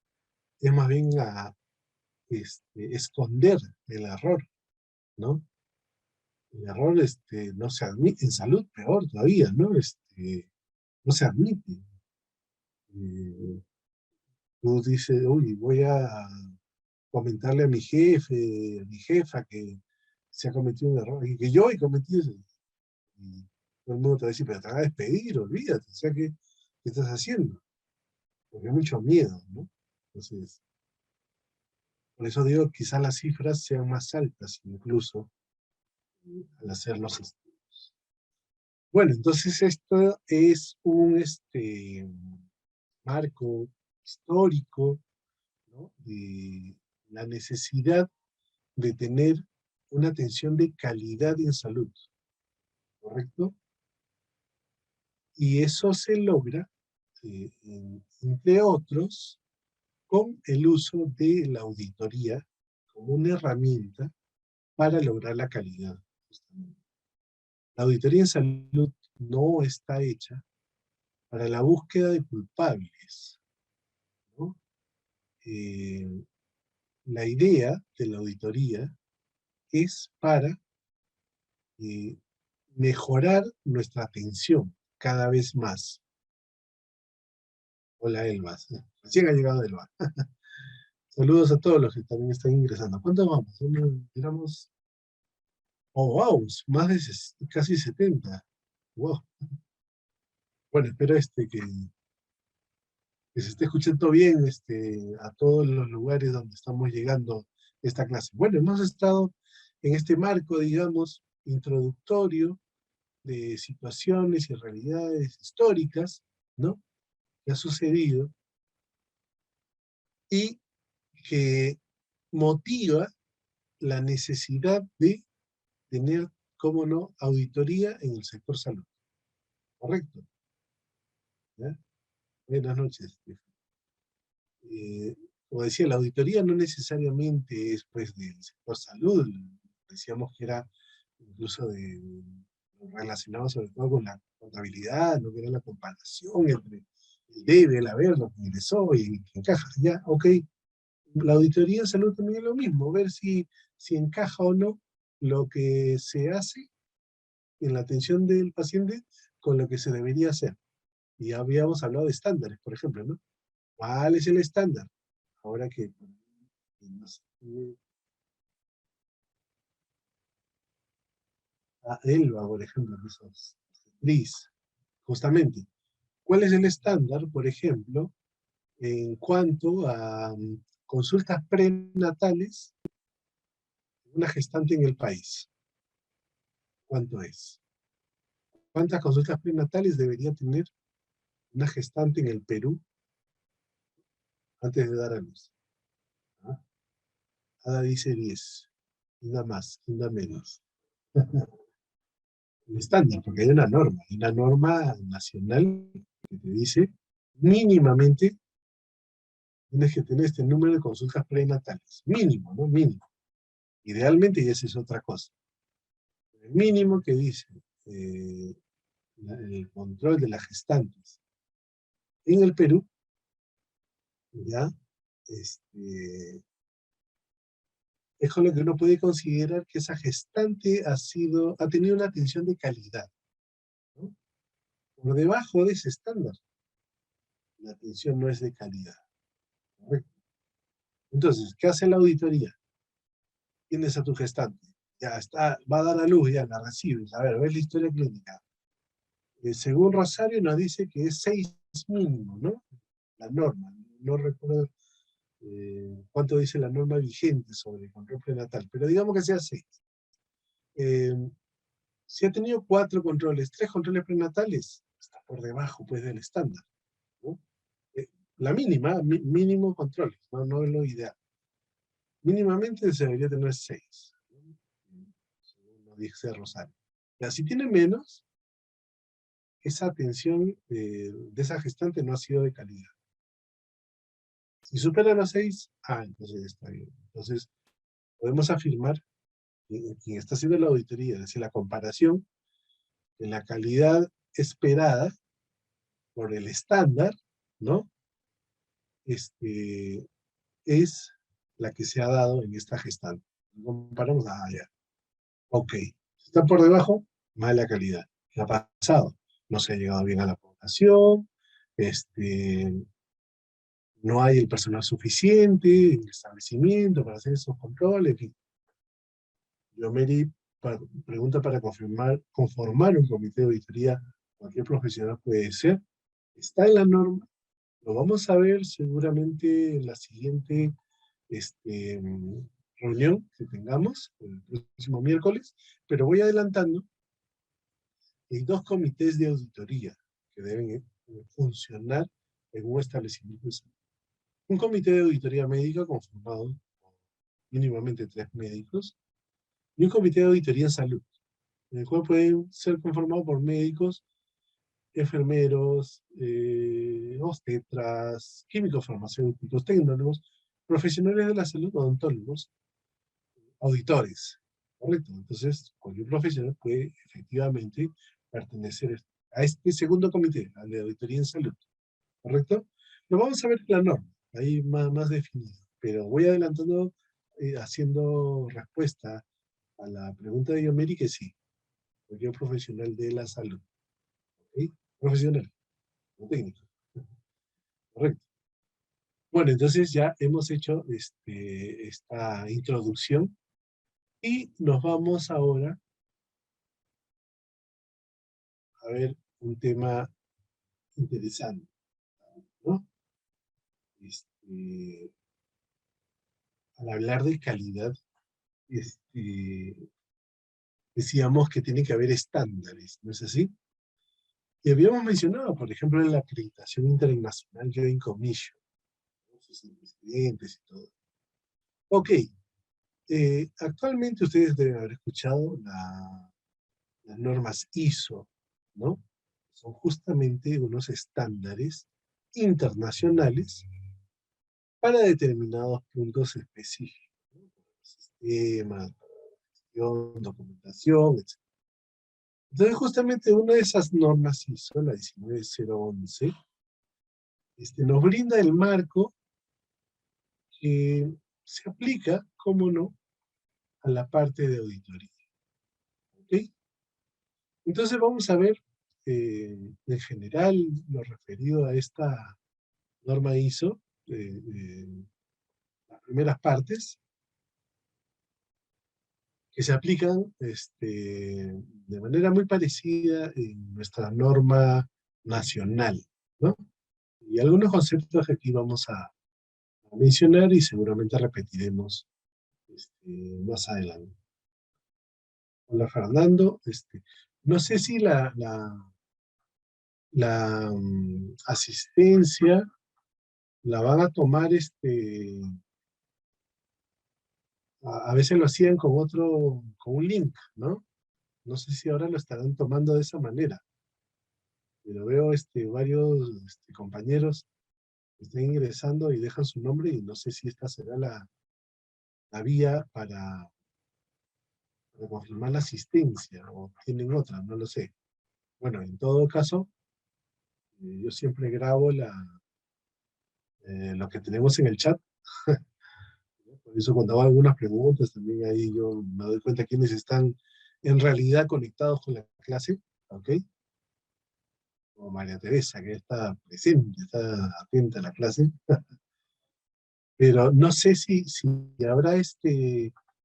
es más bien a esconder el error, ¿no? El error no se admite, en salud peor todavía, ¿no? No se admite. Eh, Tú dices, uy, voy a comentarle a mi jefe, a mi jefa que se ha cometido un error, y que yo he cometido ese. Y todo el mundo te va a decir, pero te van a despedir, olvídate, o sea, ¿qué estás haciendo? Porque hay mucho miedo, ¿no? Entonces, por eso digo, quizás las cifras sean más altas incluso al hacer los estudios. Bueno, entonces esto es un marco histórico, ¿no? De la necesidad de tener una atención de calidad en salud, ¿correcto? Y eso se logra, entre otros, con el uso de la auditoría como una herramienta para lograr la calidad, justamente. La auditoría en salud no está hecha para la búsqueda de culpables, ¿no? Eh, la idea de la auditoría es para eh, mejorar nuestra atención cada vez más. Hola, Elba. Recién ha llegado Elba. Saludos a todos los que también están ingresando. ¿Cuántos vamos? Éramos... Oh, wow, más de casi 70. Wow. Bueno, espero que se esté escuchando bien a todos los lugares donde estamos llegando esta clase. Bueno, hemos estado en este marco, digamos, introductorio de situaciones y realidades históricas, ¿no? Que ha sucedido y que motiva la necesidad de tener, cómo no, auditoría en el sector salud. ¿Correcto? ¿Ya? Buenas noches. Como decía, la auditoría no necesariamente es pues del sector salud, decíamos que era incluso relacionado sobre todo con la contabilidad, lo que era la comparación entre el debe, el haber, lo que ingresó y que encaja. Ya, ok. La auditoría en salud también es lo mismo, ver si encaja o no lo que se hace en la atención del paciente con lo que se debería hacer. Y habíamos hablado de estándares, por ejemplo, ¿no? ¿Cuál es el estándar? Ahora que, no sé, a Elba, por ejemplo, que sos actriz, justamente, ¿cuál es el estándar, por ejemplo, en cuanto a consultas prenatales de una gestante en el país? ¿Cuánto es? ¿Cuántas consultas prenatales debería tener una gestante en el Perú antes de dar a luz? ¿Ah? Ada dice 10, una más, una menos. El estándar, porque hay una norma nacional que te dice mínimamente tienes que tener este número de consultas prenatales. Mínimo, ¿no? Mínimo. Idealmente, y esa es otra cosa. El mínimo que dice eh, el control de las gestantes en el Perú, ya, es con lo que uno puede considerar que esa gestante ha tenido una atención de calidad, ¿no? Por debajo de ese estándar, la atención no es de calidad, ¿correcto? Entonces, ¿qué hace la auditoría? Tienes a tu gestante, ya está, va a dar a luz, ya la recibes, a ver, ves la historia clínica. Según Rosario nos dice que es 6 mínimo, ¿no? La norma, no recuerdo cuánto dice la norma vigente sobre el control prenatal, pero digamos que sea 6. Si ha tenido 4 controles, 3 controles prenatales, está por debajo pues del estándar, ¿no? La mínima, mínimo controles, no es lo ideal. Mínimamente se debería tener 6, ¿no? Según lo dice Rosario. Ya, si tiene menos, esa atención de esa gestante no ha sido de calidad. Si supera los 6, entonces está bien. Entonces, podemos afirmar que quien está haciendo la auditoría, es decir, la comparación de la calidad esperada por el estándar, ¿no? Es la que se ha dado en esta gestante. Comparamos, ya. Ok. Si está por debajo, mala calidad. ¿Qué ha pasado? No se ha llegado bien a la población, no hay el personal suficiente en el establecimiento para hacer esos controles, en fin. Yo, Mary, pregunta para conformar un comité de auditoría, cualquier profesional puede ser. Está en la norma. Lo vamos a ver seguramente en la siguiente reunión que tengamos, el próximo miércoles, pero voy adelantando. Hay 2 comités de auditoría que deben funcionar en un establecimiento de salud. Un comité de auditoría médica conformado por mínimamente 3 médicos y un comité de auditoría en salud, en el cual pueden ser conformados por médicos, enfermeros, obstetras, químicos farmacéuticos, tecnólogos, profesionales de la salud, odontólogos, auditores, ¿correcto? Entonces, cualquier profesional puede efectivamente pertenecer a este segundo comité, al de auditoría en salud, ¿correcto? Lo vamos a ver en la norma, ahí más definido, pero voy adelantando, haciendo respuesta a la pregunta de Yomeri que sí, cualquier profesional de la salud, ¿ok? Profesional, no técnico, correcto. Bueno, entonces ya hemos hecho esta introducción y nos vamos ahora a ver un tema interesante, ¿no? Al hablar de calidad, decíamos que tiene que haber estándares, ¿no es así? Y habíamos mencionado, por ejemplo, la acreditación internacional Joint Commission, ¿no? Sus antecedentes y todo. Ok, actualmente ustedes deben haber escuchado las normas ISO, ¿no? Son justamente unos estándares internacionales para determinados puntos específicos, ¿no? Sistemas, gestión, documentación, etc. Entonces, justamente una de esas normas ISO, la 19011, nos brinda el marco que se aplica, cómo no, a la parte de auditoría. ¿Ok? Entonces vamos a ver, en general, lo referido a esta norma ISO, las primeras partes, que se aplican de manera muy parecida en nuestra norma nacional, ¿no? Y algunos conceptos que aquí vamos a mencionar y seguramente repetiremos más adelante. Hola Fernando, no sé si la asistencia la van a tomar, a veces lo hacían con con un link, ¿no? No sé si ahora lo estarán tomando de esa manera, pero veo varios compañeros que están ingresando y dejan su nombre y no sé si esta será la vía para confirmar la asistencia o tienen otra, no lo sé. Bueno, en todo caso, yo siempre grabo lo que tenemos en el chat. Por eso cuando hago algunas preguntas también ahí yo me doy cuenta quiénes están en realidad conectados con la clase, ¿ok? Como María Teresa, que está presente, está atenta a la clase. Pero no sé si habrá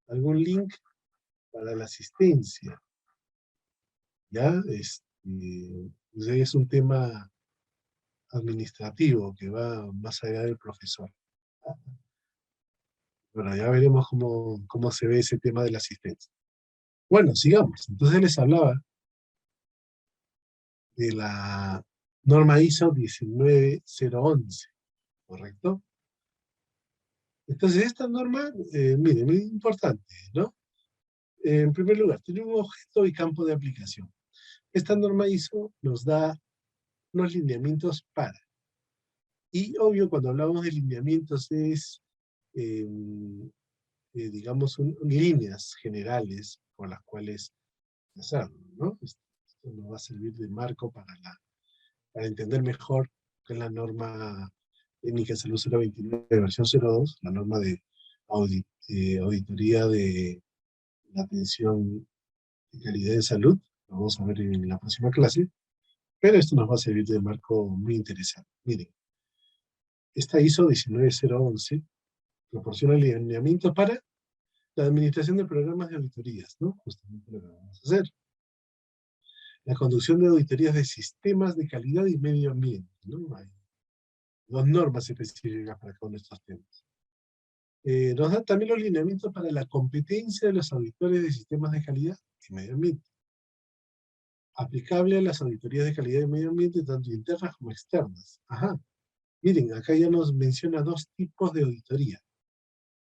algún link para la asistencia. ¿Ya? Es un tema administrativo que va más allá del profesor. Bueno, ya veremos cómo se ve ese tema de la asistencia. Bueno, sigamos. Entonces les hablaba de la norma ISO 19011, ¿correcto? Entonces esta norma, miren, muy importante, ¿no? En primer lugar, tiene un objeto y campo de aplicación. Esta norma ISO nos da unos lineamientos para. Y obvio, cuando hablamos de lineamientos es, digamos, líneas generales por las cuales hacerlo, ¿no? Esto nos va a servir de marco para entender mejor qué es la norma técnica de salud 029 versión 02, la norma de auditoría de la atención de calidad de salud. Lo vamos a ver en la próxima clase, pero esto nos va a servir de marco muy interesante. Miren, esta ISO 19011 proporciona lineamientos para La administración de programas de auditorías, ¿no? Justamente lo que vamos a hacer. La conducción de auditorías de sistemas de calidad y medio ambiente, ¿no? Hay dos normas específicas para cada uno de estos temas. Nos da también los lineamientos para la competencia de los auditores de sistemas de calidad y medio ambiente, aplicable a las auditorías de calidad y medio ambiente, tanto internas como externas. Ajá. Miren, acá ya nos menciona dos tipos de auditoría.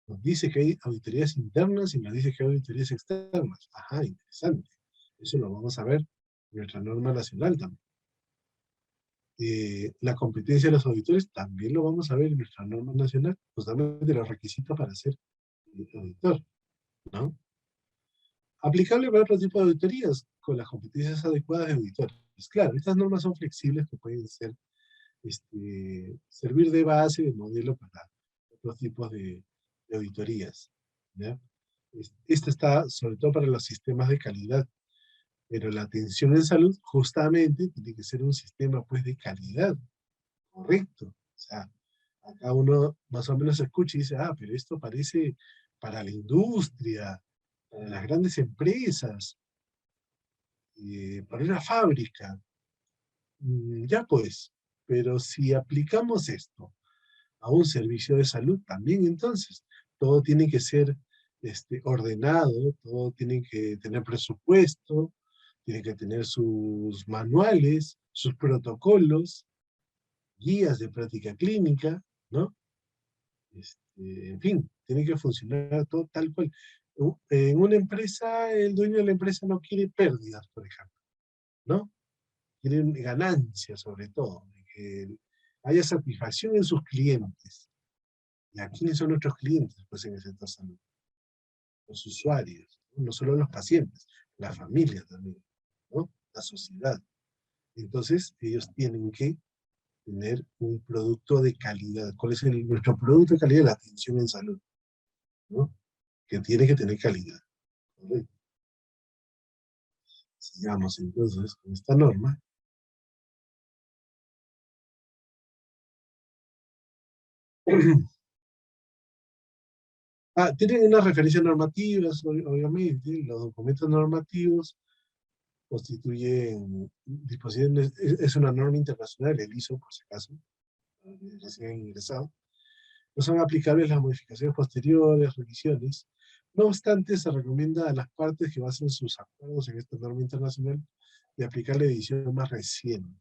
Nos dice que hay auditorías internas y nos dice que hay auditorías externas. Ajá, interesante. Eso lo vamos a ver en nuestra norma nacional también. La competencia de los auditores también lo vamos a ver en nuestra norma nacional, justamente los requisitos para ser auditor, ¿no? Aplicable para otro tipo de auditorías, con las competencias adecuadas de auditores. Claro, estas normas son flexibles que pueden ser, servir de base, de modelo para otros tipos de auditorías, ¿ya? Esta está sobre todo para los sistemas de calidad, pero la atención en salud justamente tiene que ser un sistema pues de calidad, correcto. O sea, acá uno más o menos escucha y dice, ah, pero esto parece para la industria, para las grandes empresas, para una fábrica. Ya pues, pero si aplicamos esto a un servicio de salud también, entonces, todo tiene que ser ordenado, todo tiene que tener presupuesto, tiene que tener sus manuales, sus protocolos, guías de práctica clínica, ¿no? En fin, tiene que funcionar todo tal cual. En una empresa, el dueño de la empresa no quiere pérdidas, por ejemplo, ¿no? Quieren ganancias sobre todo, de que haya satisfacción en sus clientes. ¿Y a quiénes son nuestros clientes? Pues en el sector salud. Los usuarios, no solo los pacientes, la familia también, ¿no? La sociedad. Entonces, ellos tienen que tener un producto de calidad. ¿Cuál es nuestro producto de calidad? La atención en salud, ¿no? Que tiene que tener calidad. ¿Correcto? Sigamos entonces con esta norma. Tienen unas referencias normativas, obviamente, los documentos normativos constituyen disposiciones, es una norma internacional, el ISO, por si acaso, recién ingresado. No son aplicables las modificaciones posteriores, revisiones. No obstante, se recomienda a las partes que basen sus acuerdos en esta norma internacional de aplicar la edición más reciente.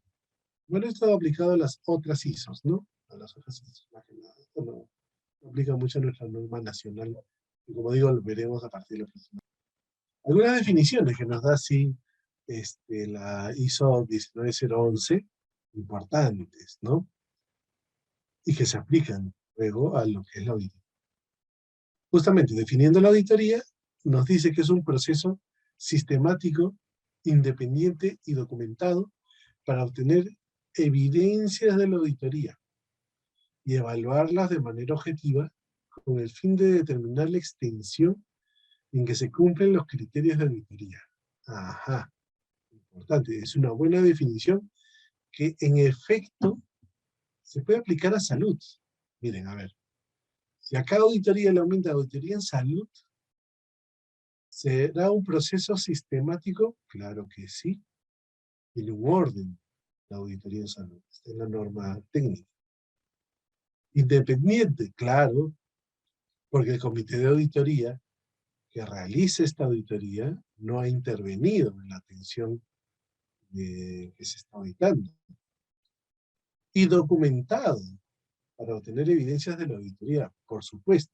Bueno, esto aplicado a las otras ISOs, ¿no? A las otras ISOs, más que nada. Esto no aplica mucho a nuestra norma nacional, y como digo, lo veremos a partir de la próxima. Algunas definiciones que nos da así la ISO 19011, importantes, ¿no? Y que se aplican luego a lo que es la auditoría. Justamente, definiendo la auditoría, nos dice que es un proceso sistemático, independiente y documentado para obtener evidencias de la auditoría y evaluarlas de manera objetiva con el fin de determinar la extensión en que se cumplen los criterios de auditoría. Ajá, importante, es una buena definición que en efecto se puede aplicar a salud. Miren, a ver, si a cada auditoría le aumenta auditoría en salud, ¿será un proceso sistemático? Claro que sí. Tiene un orden la auditoría en salud. Esta es la norma técnica. Independiente, claro, porque el comité de auditoría que realice esta auditoría no ha intervenido en la atención que se está auditando. Y documentado para obtener evidencias de la auditoría, por supuesto.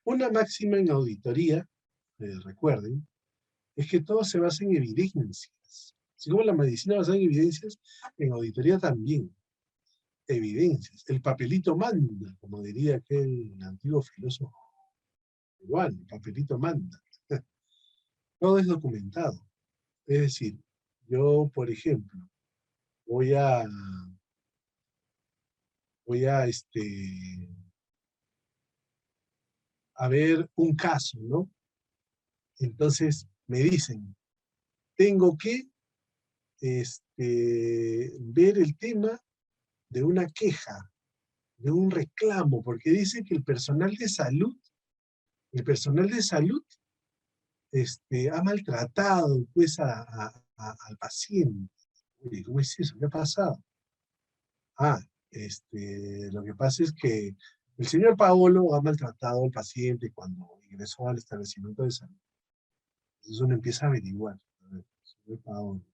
Una máxima en auditoría, recuerden, es que todo se basa en evidencias. Así como la medicina basada en evidencias, en auditoría también. Evidencias. El papelito manda, como diría aquel antiguo filósofo peruano, el papelito manda. Todo es documentado. Es decir, yo, por ejemplo, voy a, voy a ver un caso, ¿no? Entonces me dicen, tengo que ver el tema de una queja, de un reclamo, porque dice que el personal de salud el personal de salud ha maltratado pues al paciente. Oye, ¿cómo es eso? ¿Qué ha pasado? Ah, lo que pasa es que el señor Paolo ha maltratado al paciente cuando ingresó al establecimiento de salud. Entonces uno empieza a averiguar. A ver, señor Paolo.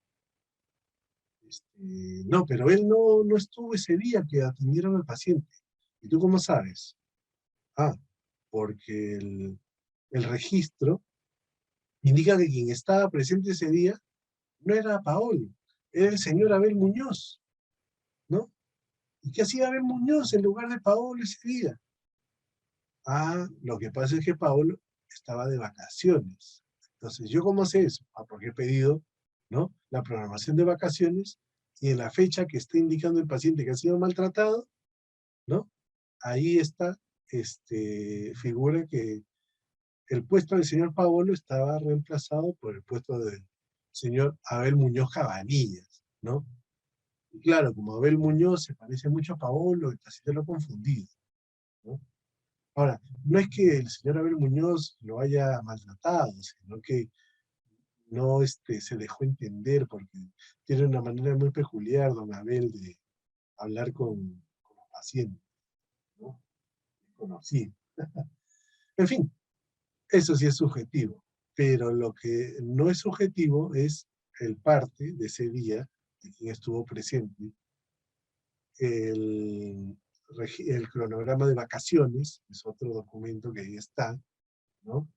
No, pero él no estuvo ese día que atendieron al paciente. ¿Y tú cómo sabes? Ah, porque el registro indica que quien estaba presente ese día no era Paolo, era el señor Abel Muñoz, ¿no? ¿Y qué hacía Abel Muñoz en lugar de Paolo ese día? Ah, lo que pasa es que Paolo estaba de vacaciones. Entonces, ¿yo cómo sé eso? Ah, porque he pedido, ¿no? La programación de vacaciones y en la fecha que está indicando el paciente que ha sido maltratado, ¿no? Ahí está, figura que el puesto del señor Paolo estaba reemplazado por el puesto del señor Abel Muñoz Cabanillas, ¿no? Y claro, como Abel Muñoz se parece mucho a Paolo, el paciente lo ha confundido, ¿no? Ahora, no es que el señor Abel Muñoz lo haya maltratado, sino que no se dejó entender porque tiene una manera muy peculiar, don Abel, de hablar con los pacientes, ¿no? Conocido. En fin, eso sí es subjetivo, pero lo que no es subjetivo es el parte de ese día de quien estuvo presente, el, el cronograma de vacaciones, es otro documento que ahí está, ¿no?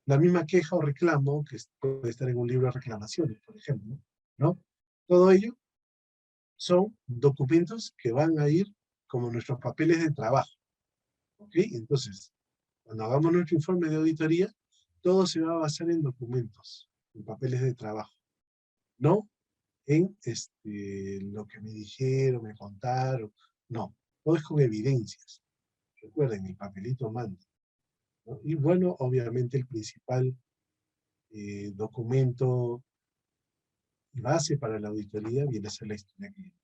La misma queja o reclamo que puede estar en un libro de reclamaciones, por ejemplo, ¿no? Todo ello son documentos que van a ir como nuestros papeles de trabajo, ¿ok? Entonces, cuando hagamos nuestro informe de auditoría, todo se va a basar en documentos, en papeles de trabajo, no en lo que me dijeron, me contaron, no, todo es con evidencias. Recuerden, el papelito manda, ¿no? Y bueno, obviamente el principal documento y base para la auditoría viene a ser la historia clínica.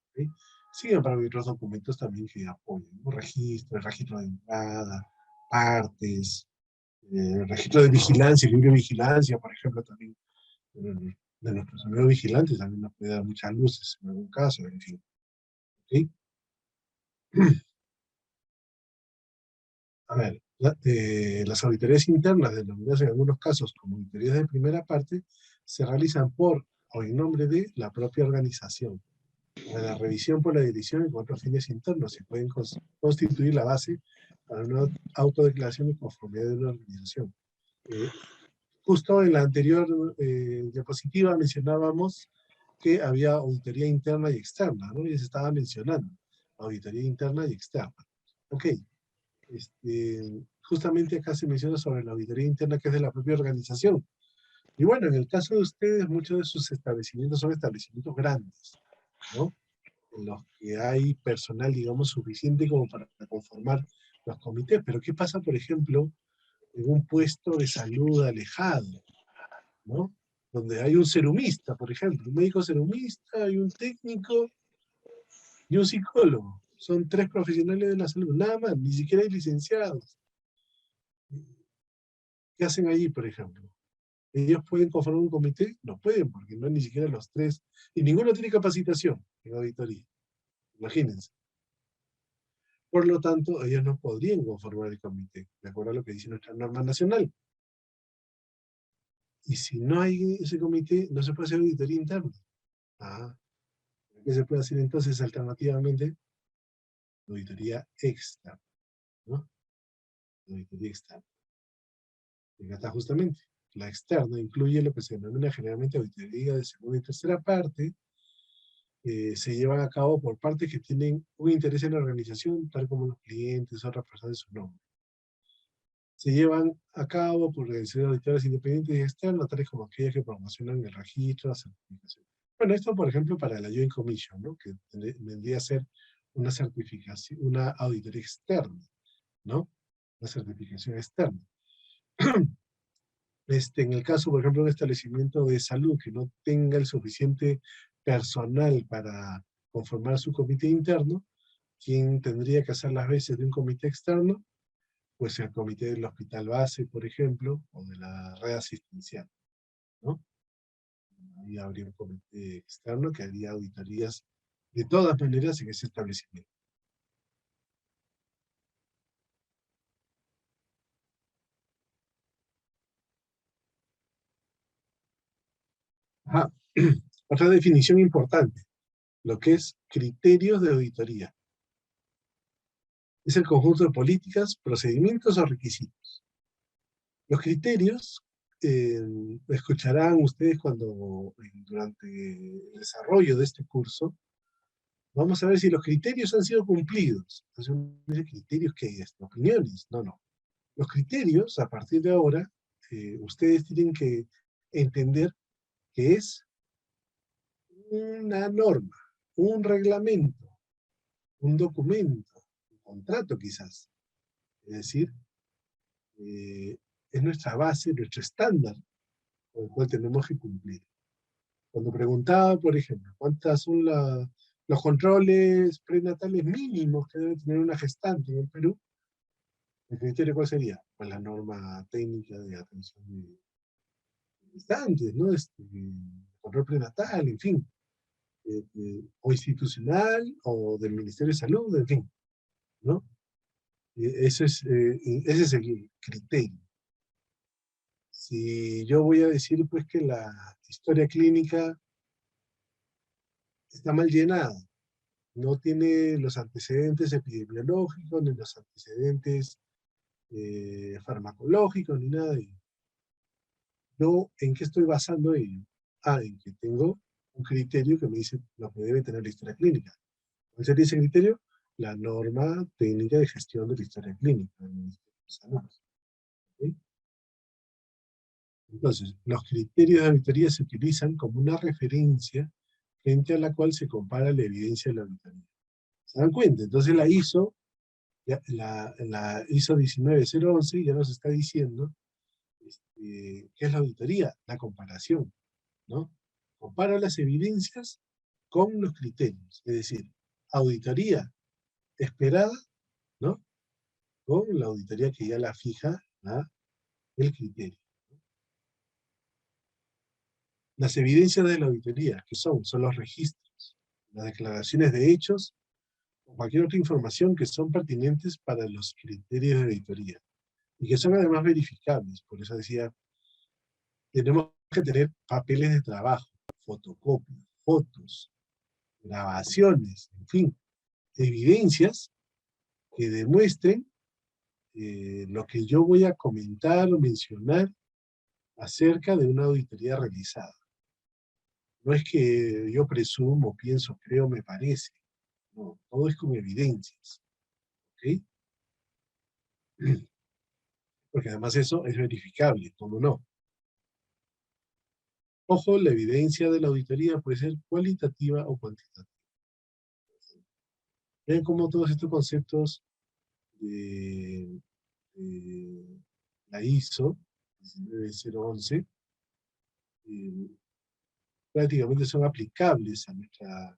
¿Okay? Sin embargo, hay otros documentos también que apoyan, ¿no? El registro de entrada, partes, registro de vigilancia, el libro de vigilancia, por ejemplo, también de nuestros amigos vigilantes, también nos puede dar muchas luces en algún caso, en fin. ¿Okay? A ver, las auditorías internas, denominadas en algunos casos como auditorías de primera parte, se realizan por o en nombre de la propia organización. La revisión por la dirección y con otros fines internos se pueden constituir la base para una autodeclaración de conformidad de una organización. Justo en la anterior diapositiva mencionábamos que había auditoría interna y externa, ¿no? Y se estaba mencionando auditoría interna y externa. Ok, justamente acá se menciona sobre la auditoría interna que es de la propia organización. Y bueno, en el caso de ustedes, muchos de sus establecimientos son establecimientos grandes, ¿no? En los que hay personal, digamos, suficiente como para conformar los comités. Pero ¿qué pasa, por ejemplo, en un puesto de salud alejado, ¿no? Donde hay un serumista, por ejemplo, un médico serumista, hay un técnico y un psicólogo. Son 3 profesionales de la salud, nada más, ni siquiera hay licenciados. ¿Qué hacen allí, por ejemplo? ¿Ellos pueden conformar un comité? No pueden, porque no ni siquiera los 3, y ninguno tiene capacitación en auditoría. Imagínense. Por lo tanto, ellos no podrían conformar el comité, de acuerdo a lo que dice nuestra norma nacional. Y si no hay ese comité, no se puede hacer auditoría interna. Ah, ¿qué se puede hacer entonces alternativamente? Auditoría externa, ¿no? Auditoría externa. Y acá está justamente. La externa incluye lo que se denomina generalmente auditoría de segunda y tercera parte, se llevan a cabo por partes que tienen un interés en la organización, tal como los clientes, otras personas de su nombre. Se llevan a cabo por organizaciones auditoras independientes y externas, tales como aquellas que promocionan el registro, la certificación. Bueno, esto, por ejemplo, para la Joint Commission, ¿no? Que vendría a ser una certificación, una auditoría externa, ¿no? Una certificación externa. En el caso, por ejemplo, de un establecimiento de salud que no tenga el suficiente personal para conformar su comité interno, ¿quién tendría que hacer las veces de un comité externo? pues el comité del hospital base, por ejemplo, o de la red asistencial, ¿no? Ahí habría un comité externo que haría auditorías de todas maneras en ese establecimiento. Ajá. Otra definición importante, lo que es criterios de auditoría. Es el conjunto de políticas, procedimientos o requisitos. Los criterios, escucharán ustedes cuando durante el desarrollo de este curso, vamos a ver si los criterios han sido cumplidos. Entonces, uno dice, criterios que es, opiniones, no, no. Los criterios, a partir de ahora, ustedes tienen que entender que es una norma, un reglamento, un documento, un contrato quizás. Es decir, eh, es nuestra base, nuestro estándar con el cual tenemos que cumplir. Cuando preguntaba, por ejemplo, cuántas son los controles prenatales mínimos que debe tener una gestante en el Perú, ¿el criterio cuál sería? Pues la norma técnica de atención de gestantes, ¿no? Control prenatal, en fin, o institucional, o del Ministerio de Salud, en fin, ¿no? Ese es el criterio. Si yo voy a decir, pues, que la historia clínica está mal llenada, no tiene los antecedentes epidemiológicos, ni los antecedentes farmacológicos, ni nada de ello. Yo, ¿en qué estoy basando ello? En que tengo un criterio que me dice lo que debe tener la historia clínica. ¿Cuál sería ese criterio? La norma técnica de gestión de la historia clínica del Ministerio de Salud. ¿Sí? Entonces, los criterios de auditoría se utilizan como una referencia frente a la cual se compara la evidencia de la auditoría. ¿Se dan cuenta? Entonces la ISO 19011 ya nos está diciendo qué es la auditoría, la comparación, ¿no? Comparo las evidencias con los criterios, es decir, auditoría esperada, ¿no? Con la auditoría que ya la fija, ¿no? El criterio. Las evidencias de la auditoría, ¿qué son? Son los registros, las declaraciones de hechos o cualquier otra información que son pertinentes para los criterios de auditoría y que son además verificables. Por eso decía, tenemos que tener papeles de trabajo, fotocopias, fotos, grabaciones, en fin, evidencias que demuestren lo que yo voy a comentar o mencionar acerca de una auditoría realizada. No es que yo presumo, pienso, creo, me parece. No, todo es con evidencias. ¿Ok? Porque además eso es verificable, ¿cómo no? Ojo, la evidencia de la auditoría puede ser cualitativa o cuantitativa. Vean cómo todos estos conceptos de la ISO 19011 eh, prácticamente son aplicables a nuestro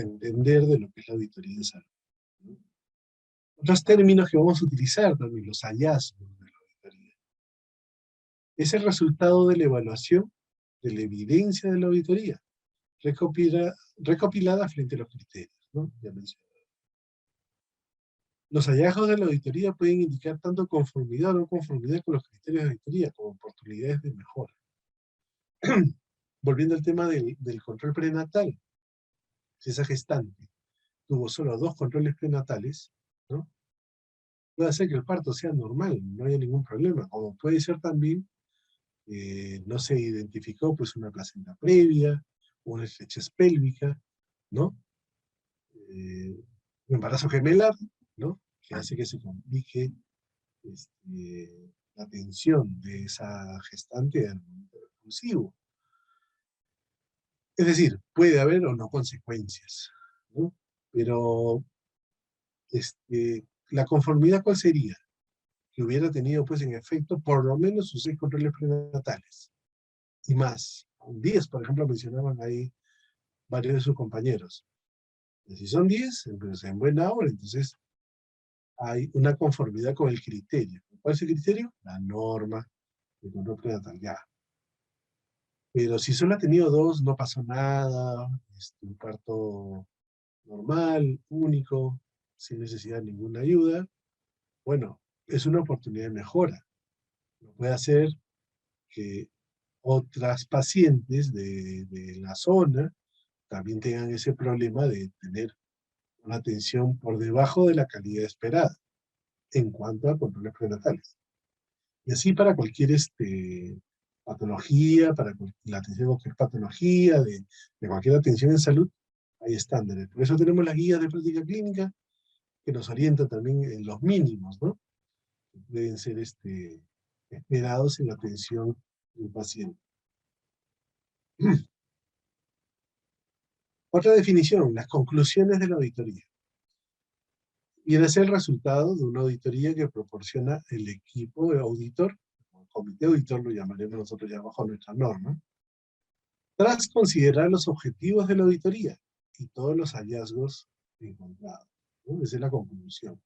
entender de lo que es la auditoría de salud, ¿no? Otros términos que vamos a utilizar también, los hallazgos de la auditoría. Es el resultado de la evaluación de la evidencia de la auditoría, recopilada frente a los criterios, ¿no? Ya mencioné. Los hallazgos de la auditoría pueden indicar tanto conformidad o no conformidad con los criterios de auditoría, como oportunidades de mejora. Volviendo al tema del control prenatal, si esa gestante tuvo solo 2 controles prenatales, ¿no? Puede hacer que el parto sea normal, no haya ningún problema, como puede ser también, no se identificó pues una placenta previa, una estrechez pélvica, ¿no? Un embarazo gemelar, ¿no? Que hace que se complique la atención de esa gestante al momento repulsivo. Es decir, puede haber o no consecuencias, ¿no? Pero la conformidad, ¿cuál sería? Que hubiera tenido, pues, en efecto, por lo menos sus 6 controles prenatales y más. 10, por ejemplo, mencionaban ahí varios de sus compañeros. Y si son 10, entonces en buena hora, entonces hay una conformidad con el criterio. ¿Cuál es el criterio? La norma de control prenatal, ya. Pero si solo ha tenido dos, no pasó nada, un parto normal, único, sin necesidad de ninguna ayuda, bueno, es una oportunidad de mejora. No puede hacer que otras pacientes de la zona también tengan ese problema de tener una atención por debajo de la calidad esperada en cuanto a controles prenatales. Y así para cualquier patología, para la atención de cualquier patología, de cualquier atención en salud, hay estándares. Por eso tenemos las guías de práctica clínica que nos orientan también en los mínimos, ¿no? Que deben ser esperados en la atención del paciente. Otra definición, las conclusiones de la auditoría. Viene a ser el resultado de una auditoría que proporciona el equipo auditor, o comité auditor lo llamaremos nosotros ya bajo nuestra norma, tras considerar los objetivos de la auditoría y todos los hallazgos encontrados, ¿no? Esa es la conclusión.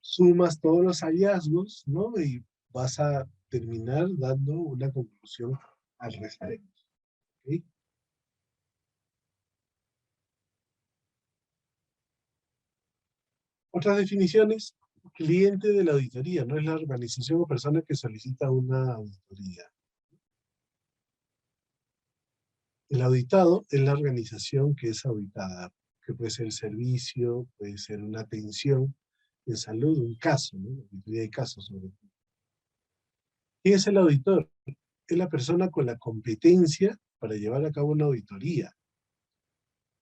Sumas todos los hallazgos, ¿no? Y vas a terminar dando una conclusión al respecto. ¿Okay? Otras definiciones, cliente de la auditoría, no es la organización o persona que solicita una auditoría. El auditado es la organización que es auditada, que puede ser servicio, puede ser una atención en salud, un caso, ¿no? La auditoría de casos sobre todo. ¿Quién es el auditor? Es la persona con la competencia para llevar a cabo una auditoría.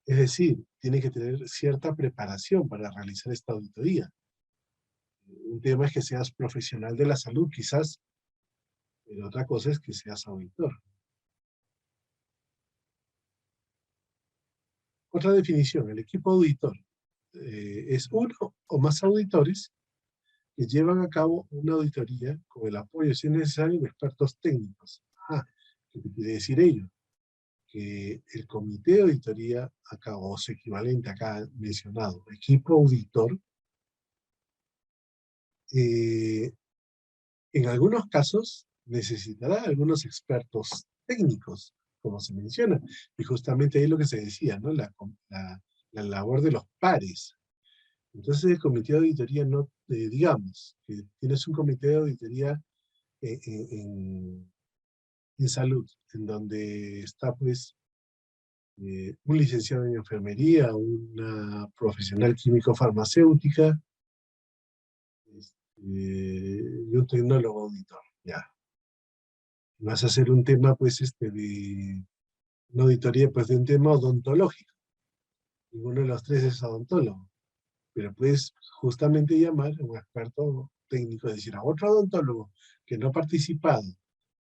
Es decir, tiene que tener cierta preparación para realizar esta auditoría. Un tema es que seas profesional de la salud, quizás, pero otra cosa es que seas auditor. Otra definición, el equipo auditor es uno o más auditores que llevan a cabo una auditoría con el apoyo, si es necesario, de expertos técnicos. ¿Qué te quiere decir ello? Que el comité de auditoría acabó su equivalente acá mencionado, equipo auditor, en algunos casos necesitará algunos expertos técnicos, como se menciona, y justamente ahí es lo que se decía, ¿no? La labor de los pares. Entonces el comité de auditoría no, digamos, que tienes un comité de auditoría en, en salud, en donde está pues un licenciado en enfermería, una profesional químico-farmacéutica, y un tecnólogo auditor, ya. Vas a hacer un tema, pues, de una auditoría, pues, de un tema odontológico. Ninguno de los tres es odontólogo, pero puedes justamente llamar a un experto técnico, es decir, a otro odontólogo que no ha participado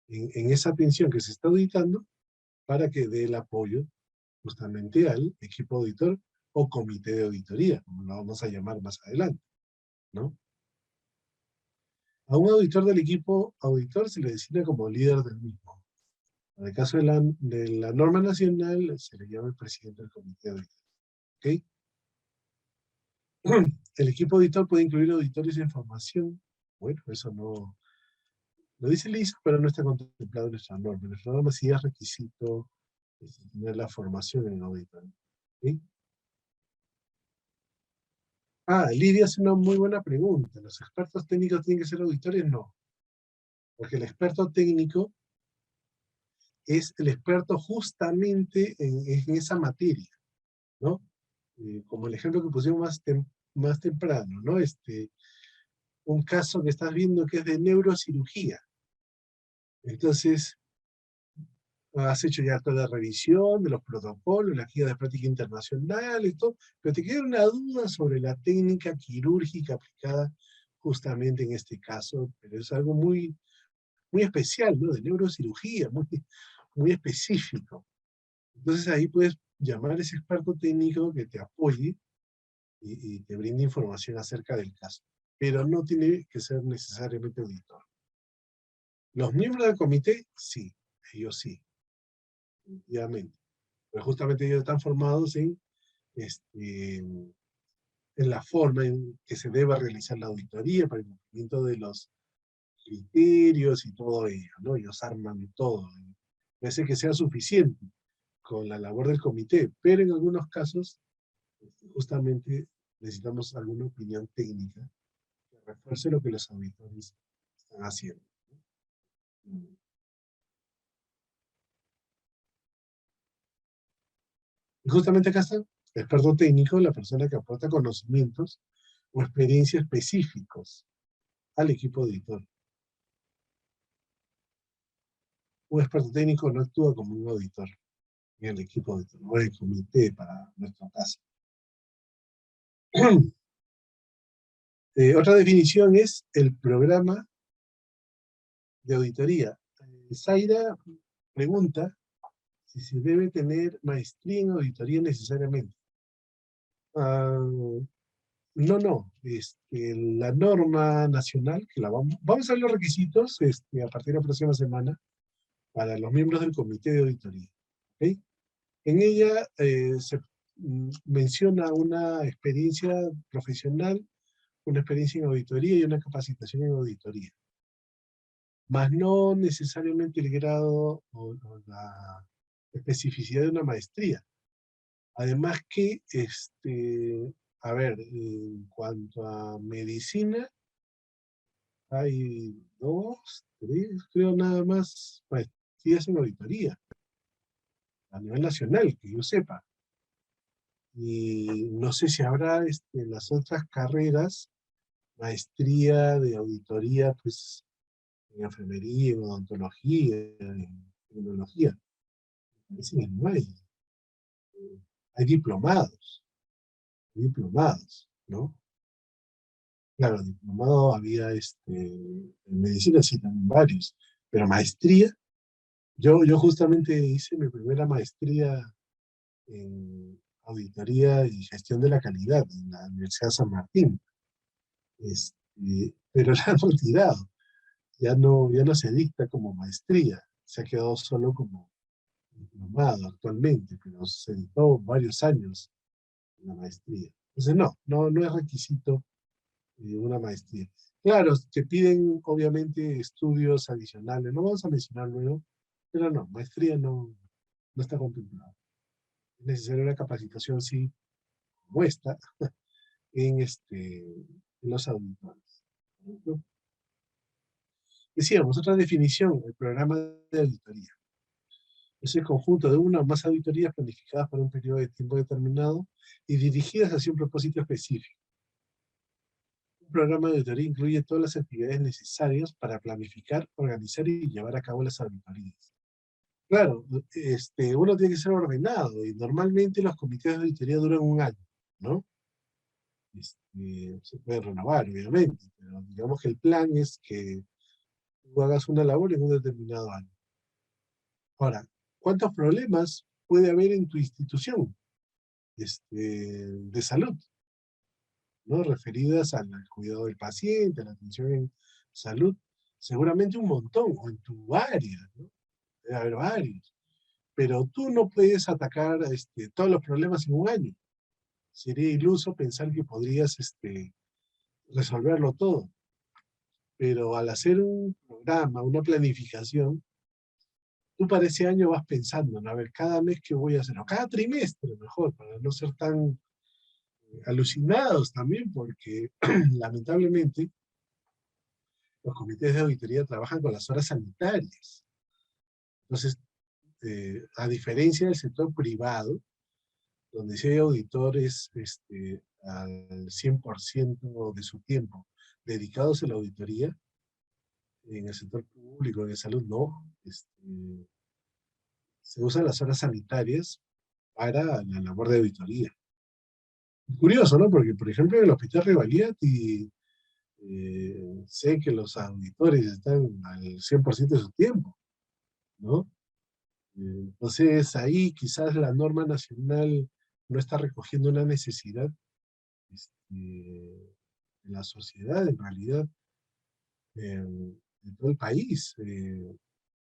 en esa atención que se está auditando, para que dé el apoyo justamente al equipo auditor o comité de auditoría, como lo vamos a llamar más adelante, ¿no? A un auditor del equipo auditor se le designa como líder del mismo. En el caso de la norma nacional, se le llama el presidente del comité de auditoría. ¿Ok? El equipo auditor puede incluir auditores de formación. Bueno, eso no lo dice el ISO, pero no está contemplado en nuestra norma. En nuestra norma sí es requisito tener la formación en auditor. ¿Ok? Lidia hace una muy buena pregunta. ¿Los expertos técnicos tienen que ser auditores? No. Porque el experto técnico es el experto justamente en esa materia, ¿no? Como el ejemplo que pusimos más temprano, ¿no? Un caso que estás viendo que es de neurocirugía. Entonces, has hecho ya toda la revisión de los protocolos, la guía de práctica internacional y todo, pero te queda una duda sobre la técnica quirúrgica aplicada justamente en este caso, pero es algo muy, muy especial, ¿no? De neurocirugía, muy específico. Entonces ahí puedes llamar a ese experto técnico que te apoye y te brinde información acerca del caso. Pero no tiene que ser necesariamente auditor. Los miembros del comité, sí, ellos sí, obviamente. Pero justamente ellos están formados en en la forma en que se deba realizar la auditoría para el cumplimiento de los criterios y todo ello, ¿no? Ellos arman todo. Parece que sea suficiente con la labor del comité, pero en algunos casos, justamente necesitamos alguna opinión técnica que refuerce lo que los auditores están haciendo. Y justamente acá está el experto técnico, la persona que aporta conocimientos o experiencia específicos al equipo auditor. Un experto técnico no actúa como un auditor en el equipo auditor, o el comité para nuestro caso. Otra definición es el programa de auditoría. Zaira pregunta si se debe tener maestría en auditoría necesariamente. Uh, no. La norma nacional, que vamos a ver los requisitos a partir de la próxima semana para los miembros del comité de auditoría. ¿Okay? En ella se menciona una experiencia profesional, una experiencia en auditoría y una capacitación en auditoría, más no necesariamente el grado o la especificidad de una maestría. Además que, a ver, en cuanto a medicina, hay dos, tres, creo nada más maestrías en auditoría, a nivel nacional, que yo sepa. Y no sé si habrá en las otras carreras maestría de auditoría, pues, en enfermería, en odontología, en tecnología. Parece que no hay. Hay diplomados, ¿no? Claro, diplomado había, en medicina sí también varios, pero maestría, yo justamente hice mi primera maestría en auditoría y gestión de la calidad en la Universidad San Martín, pero la han retirado, ya no se dicta como maestría, se ha quedado solo como diplomado actualmente, pero se dictó varios años la maestría. Entonces no es requisito una maestría. Claro, te piden obviamente estudios adicionales, no vamos a mencionar luego, pero no, maestría no está contemplada. Es necesaria una capacitación, sí, como esta, en los auditores. ¿No? Decíamos, otra definición, el programa de auditoría. Es el conjunto de una o más auditorías planificadas para un periodo de tiempo determinado y dirigidas hacia un propósito específico. Un programa de auditoría incluye todas las actividades necesarias para planificar, organizar y llevar a cabo las auditorías. Claro, uno tiene que ser ordenado y normalmente los comités de auditoría duran un año, ¿no? Se puede renovar, obviamente, pero digamos que el plan es que tú hagas una labor en un determinado año. Ahora, ¿cuántos problemas puede haber en tu institución de salud? ¿No? Referidas al cuidado del paciente, a la atención en salud, seguramente un montón, o en tu área, ¿no? Debe haber varios. Pero tú no puedes atacar todos los problemas en un año. Sería iluso pensar que podrías resolverlo todo. Pero al hacer un programa, una planificación, tú para ese año vas pensando, ¿no? A ver, cada mes qué voy a hacer, o cada trimestre mejor, para no ser tan alucinados también, porque lamentablemente los comités de auditoría trabajan con las horas sanitarias. Entonces, a diferencia del sector privado, donde sí hay auditores al 100% de su tiempo dedicados a la auditoría, en el sector público, en el salud, no. Se usan las horas sanitarias para la labor de auditoría. Curioso, ¿no? Porque, por ejemplo, en el Hospital Rivaliati, sé que los auditores están al 100% de su tiempo, ¿no? Entonces, ahí quizás la norma nacional no está recogiendo una necesidad de la sociedad, en realidad, de todo el país. En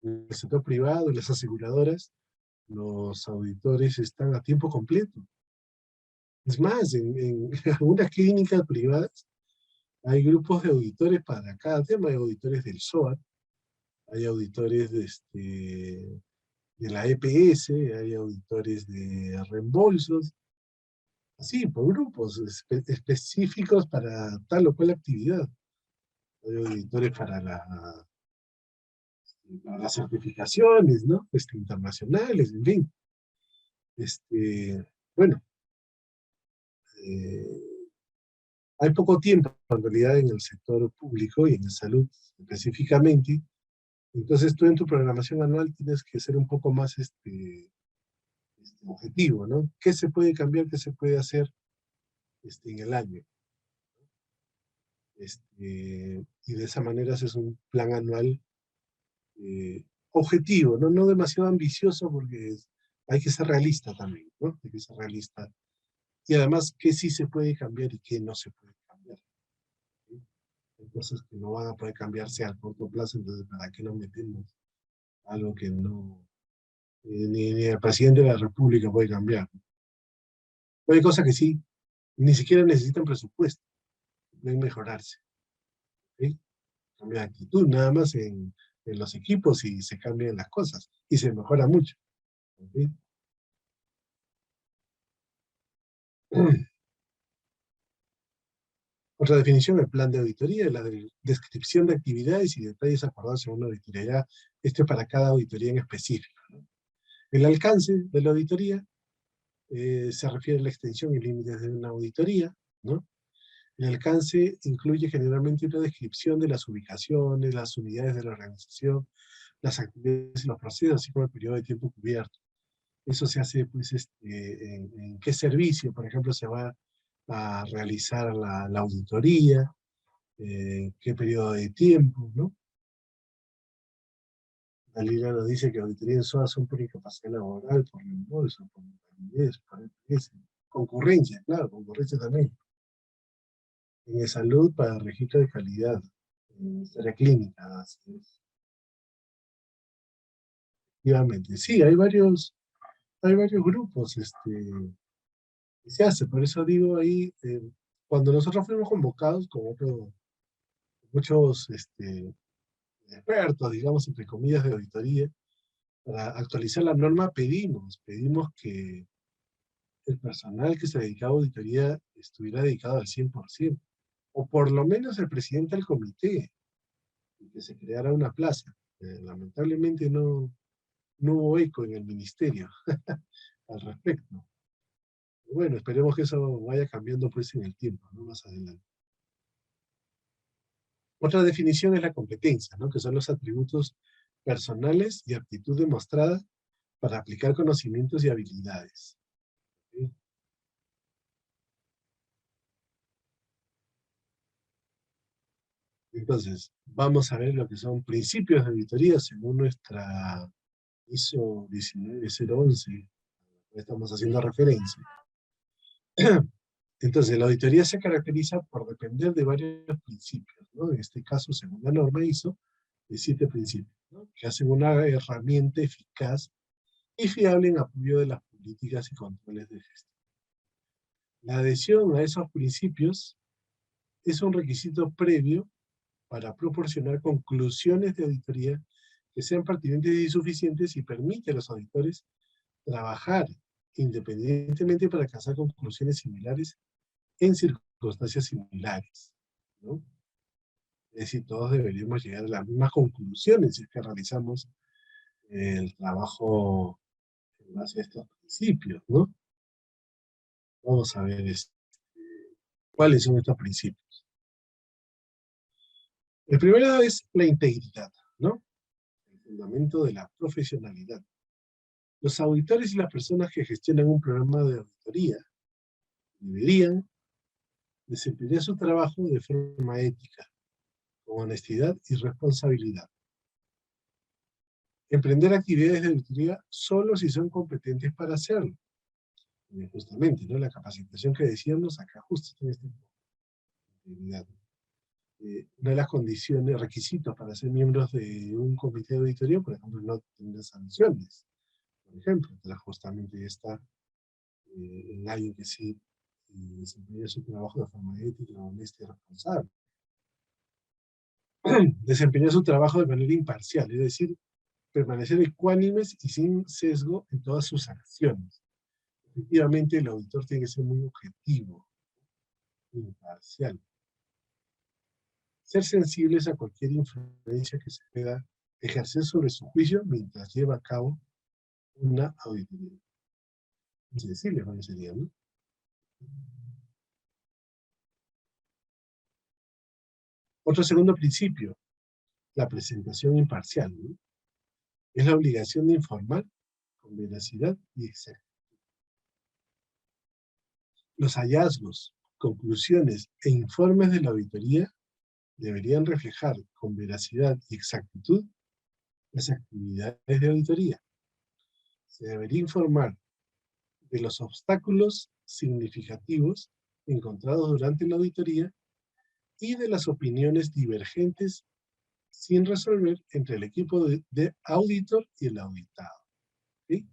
el sector privado, en las aseguradoras, los auditores están a tiempo completo. Es más, en algunas clínicas privadas hay grupos de auditores para cada tema. Hay auditores del SOAT, hay auditores de la EPS, hay auditores de reembolsos, así, por grupos específicos para tal o cual actividad. Hay auditores para las certificaciones, ¿no? Internacionales, en fin. Bueno, eh, hay poco tiempo en realidad en el sector público y en la salud específicamente. Entonces tú en tu programación anual tienes que ser un poco más objetivo, ¿no? ¿Qué se puede cambiar, qué se puede hacer en el año? Y de esa manera haces un plan anual objetivo, ¿no? No demasiado ambicioso porque hay que ser realista también, ¿no? Hay que ser realista. Y además, qué sí se puede cambiar y qué no se puede cambiar, ¿sí? Hay cosas que no van a poder cambiarse a corto plazo, entonces, ¿para qué nos metemos algo que no, ni el presidente de la República puede cambiar? Pero hay cosas que sí, ni siquiera necesitan presupuesto, pueden mejorarse, ¿sí? Cambia de actitud nada más en los equipos y se cambian las cosas y se mejora mucho, ¿sí? Otra definición, el plan de auditoría, la descripción de actividades y detalles acordados según la auditoría. Ya, esto es para cada auditoría en específico, ¿no? El alcance de la auditoría se refiere a la extensión y límites de una auditoría, ¿no? El alcance incluye generalmente una descripción de las ubicaciones, las unidades de la organización, las actividades y los procesos, así como el periodo de tiempo cubierto. Eso se hace, pues, en qué servicio, por ejemplo, se va a realizar la auditoría, qué periodo de tiempo, ¿no? La línea nos dice que auditoría en SOA son por incapacidad laboral, por reembolso, por invalidez, por EPS, concurrencia, claro, concurrencia también. En salud para registro de calidad, en historia clínica, así es. Efectivamente, sí, hay varios grupos que se hace, por eso digo ahí, cuando nosotros fuimos convocados con muchos expertos, digamos, entre comillas, de auditoría, para actualizar la norma pedimos que el personal que se dedicaba a auditoría estuviera dedicado al 100%, o por lo menos el presidente del comité, y que se creara una plaza. Lamentablemente no hubo eco en el ministerio al respecto. Bueno, esperemos que eso vaya cambiando pues en el tiempo, ¿no? Más adelante. Otra definición es la competencia, ¿no? Que son los atributos personales y aptitud demostrada para aplicar conocimientos y habilidades, ¿sí? Entonces, vamos a ver lo que son principios de auditoría según nuestra ISO 19011, estamos haciendo referencia. Entonces, la auditoría se caracteriza por depender de varios principios, ¿no? En este caso, según la norma ISO, de 7 principios, ¿no? Que hacen una herramienta eficaz y fiable en apoyo de las políticas y controles de gestión. La adhesión a esos principios es un requisito previo para proporcionar conclusiones de auditoría que sean pertinentes y suficientes y permite a los auditores trabajar independientemente para alcanzar conclusiones similares en circunstancias similares, ¿no? Es decir, todos deberíamos llegar a las mismas conclusiones si es que realizamos el trabajo en base a estos principios, ¿no? Vamos a ver cuáles son estos principios. El primero es la integridad, ¿no? El fundamento de la profesionalidad. Los auditores y las personas que gestionan un programa de auditoría deberían desempeñar su trabajo de forma ética, con honestidad y responsabilidad. Emprender actividades de auditoría solo si son competentes para hacerlo. Y justamente, ¿no? La capacitación que decíamos acá justo en este punto. Integridad. Una de las condiciones, requisitos para ser miembros de un comité de auditoría, por ejemplo, no tener sanciones. Por ejemplo, justamente está en alguien que sí desempeñar su trabajo de forma ética, honesta y responsable. Desempeñar su trabajo de manera imparcial, es decir, permanecer ecuánimes y sin sesgo en todas sus acciones. Efectivamente, el auditor tiene que ser muy objetivo, imparcial. Ser sensibles a cualquier influencia que se pueda ejercer sobre su juicio mientras lleva a cabo una auditoría. Insensible parecería, ¿no? Otro segundo principio, la presentación imparcial, ¿no? Es la obligación de informar con veracidad y exactitud. Los hallazgos, conclusiones e informes de la auditoría deberían reflejar con veracidad y exactitud las actividades de auditoría. Se debería informar de los obstáculos significativos encontrados durante la auditoría y de las opiniones divergentes sin resolver entre el equipo de auditor y el auditado. ¿Sí?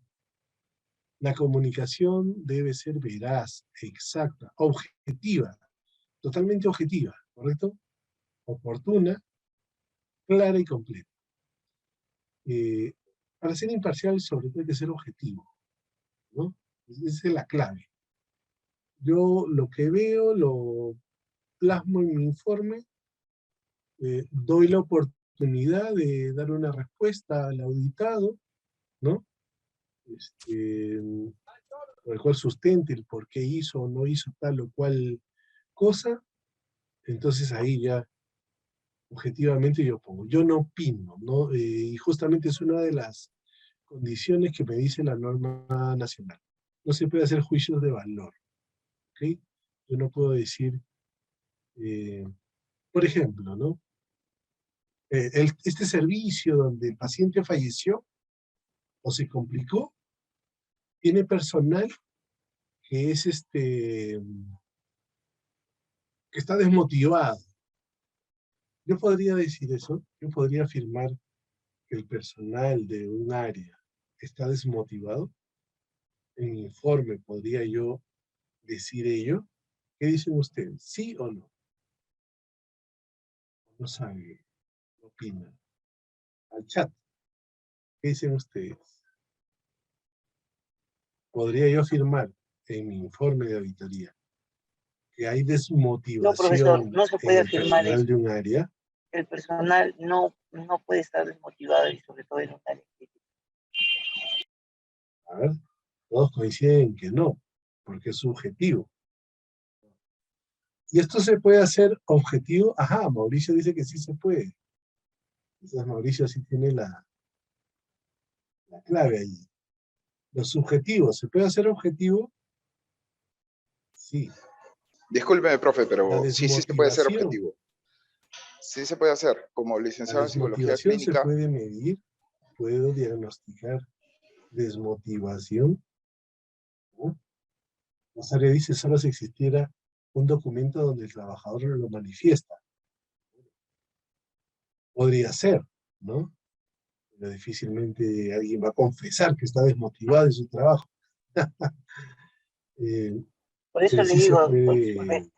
La comunicación debe ser veraz, exacta, objetiva, totalmente objetiva, ¿correcto? Oportuna, clara y completa. Para ser imparcial, sobre todo hay que ser objetivo, ¿no? Esa es la clave. Yo lo que veo, lo plasmo en mi informe, doy la oportunidad de dar una respuesta al auditado, ¿no? Por el cual sustente el por qué hizo o no hizo tal o cual cosa, entonces ahí ya objetivamente yo pongo, yo no opino, ¿no? Y justamente es una de las condiciones que me dice la norma nacional. No se puede hacer juicios de valor, ¿ok? Yo no puedo decir, eh, por ejemplo, ¿no? Este servicio donde el paciente falleció o se complicó, tiene personal que es que está desmotivado. Yo podría decir eso, yo podría afirmar que el personal de un área está desmotivado. En mi informe podría yo decir ello. ¿Qué dicen ustedes? ¿Sí o no? No saben, no opinan. Al chat, ¿qué dicen ustedes? Podría yo afirmar en mi informe de auditoría que hay No, profesor, desmotivación no se en puede el afirmar personal eso. de un área. El personal no puede estar desmotivado y sobre todo en un área crítica. A ver, todos coinciden en que no, porque es subjetivo. ¿Y esto se puede hacer objetivo? Ajá, Mauricio dice que sí se puede. Entonces Mauricio sí tiene la clave ahí. Los subjetivos, ¿se puede hacer objetivo? Sí. Discúlpeme, profe, La pero sí se puede hacer desmotivación. objetivo. Sí se puede hacer. Como La licenciado en psicología desmotivación se clínica, puede medir, puedo diagnosticar desmotivación, ¿no? Rosario dice, solo si existiera un documento donde el trabajador lo manifiesta. Podría ser, ¿no? Pero difícilmente alguien va a confesar que está desmotivado en su trabajo. Por eso Pero le sí se digo, puede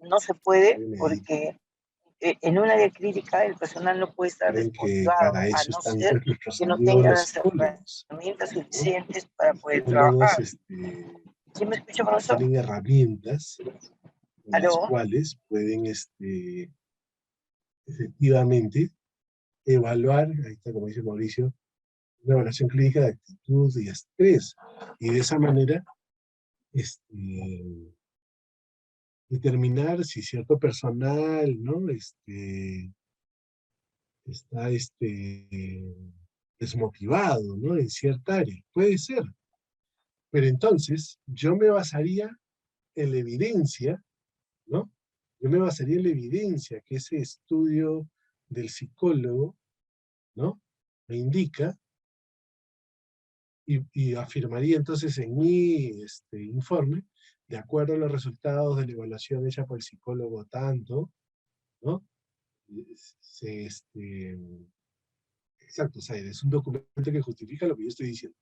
no se puede medir. porque en un área crítica el personal no puede estar Creen que desmotivado, para a eso no están ser pues, nuestros que no amigos tenga los las psicólogos, herramientas ¿no? suficientes para Los poder psicólogos trabajar. ¿Sí me escucha, profesor? tienen herramientas con las ¿Aló? cuales pueden efectivamente evaluar, ahí está como dice Mauricio, una evaluación clínica de actitud y estrés, y de esa manera determinar si cierto personal, ¿no? Está desmotivado, ¿no? En cierta área. Puede ser. Pero entonces, yo me basaría en la evidencia, ¿no? Yo me basaría en la evidencia que ese estudio del psicólogo, ¿no? Me indica, y afirmaría entonces en mi informe, de acuerdo a los resultados de la evaluación hecha por el psicólogo tanto, ¿no? Se, exacto, o sea, es un documento que justifica lo que yo estoy diciendo,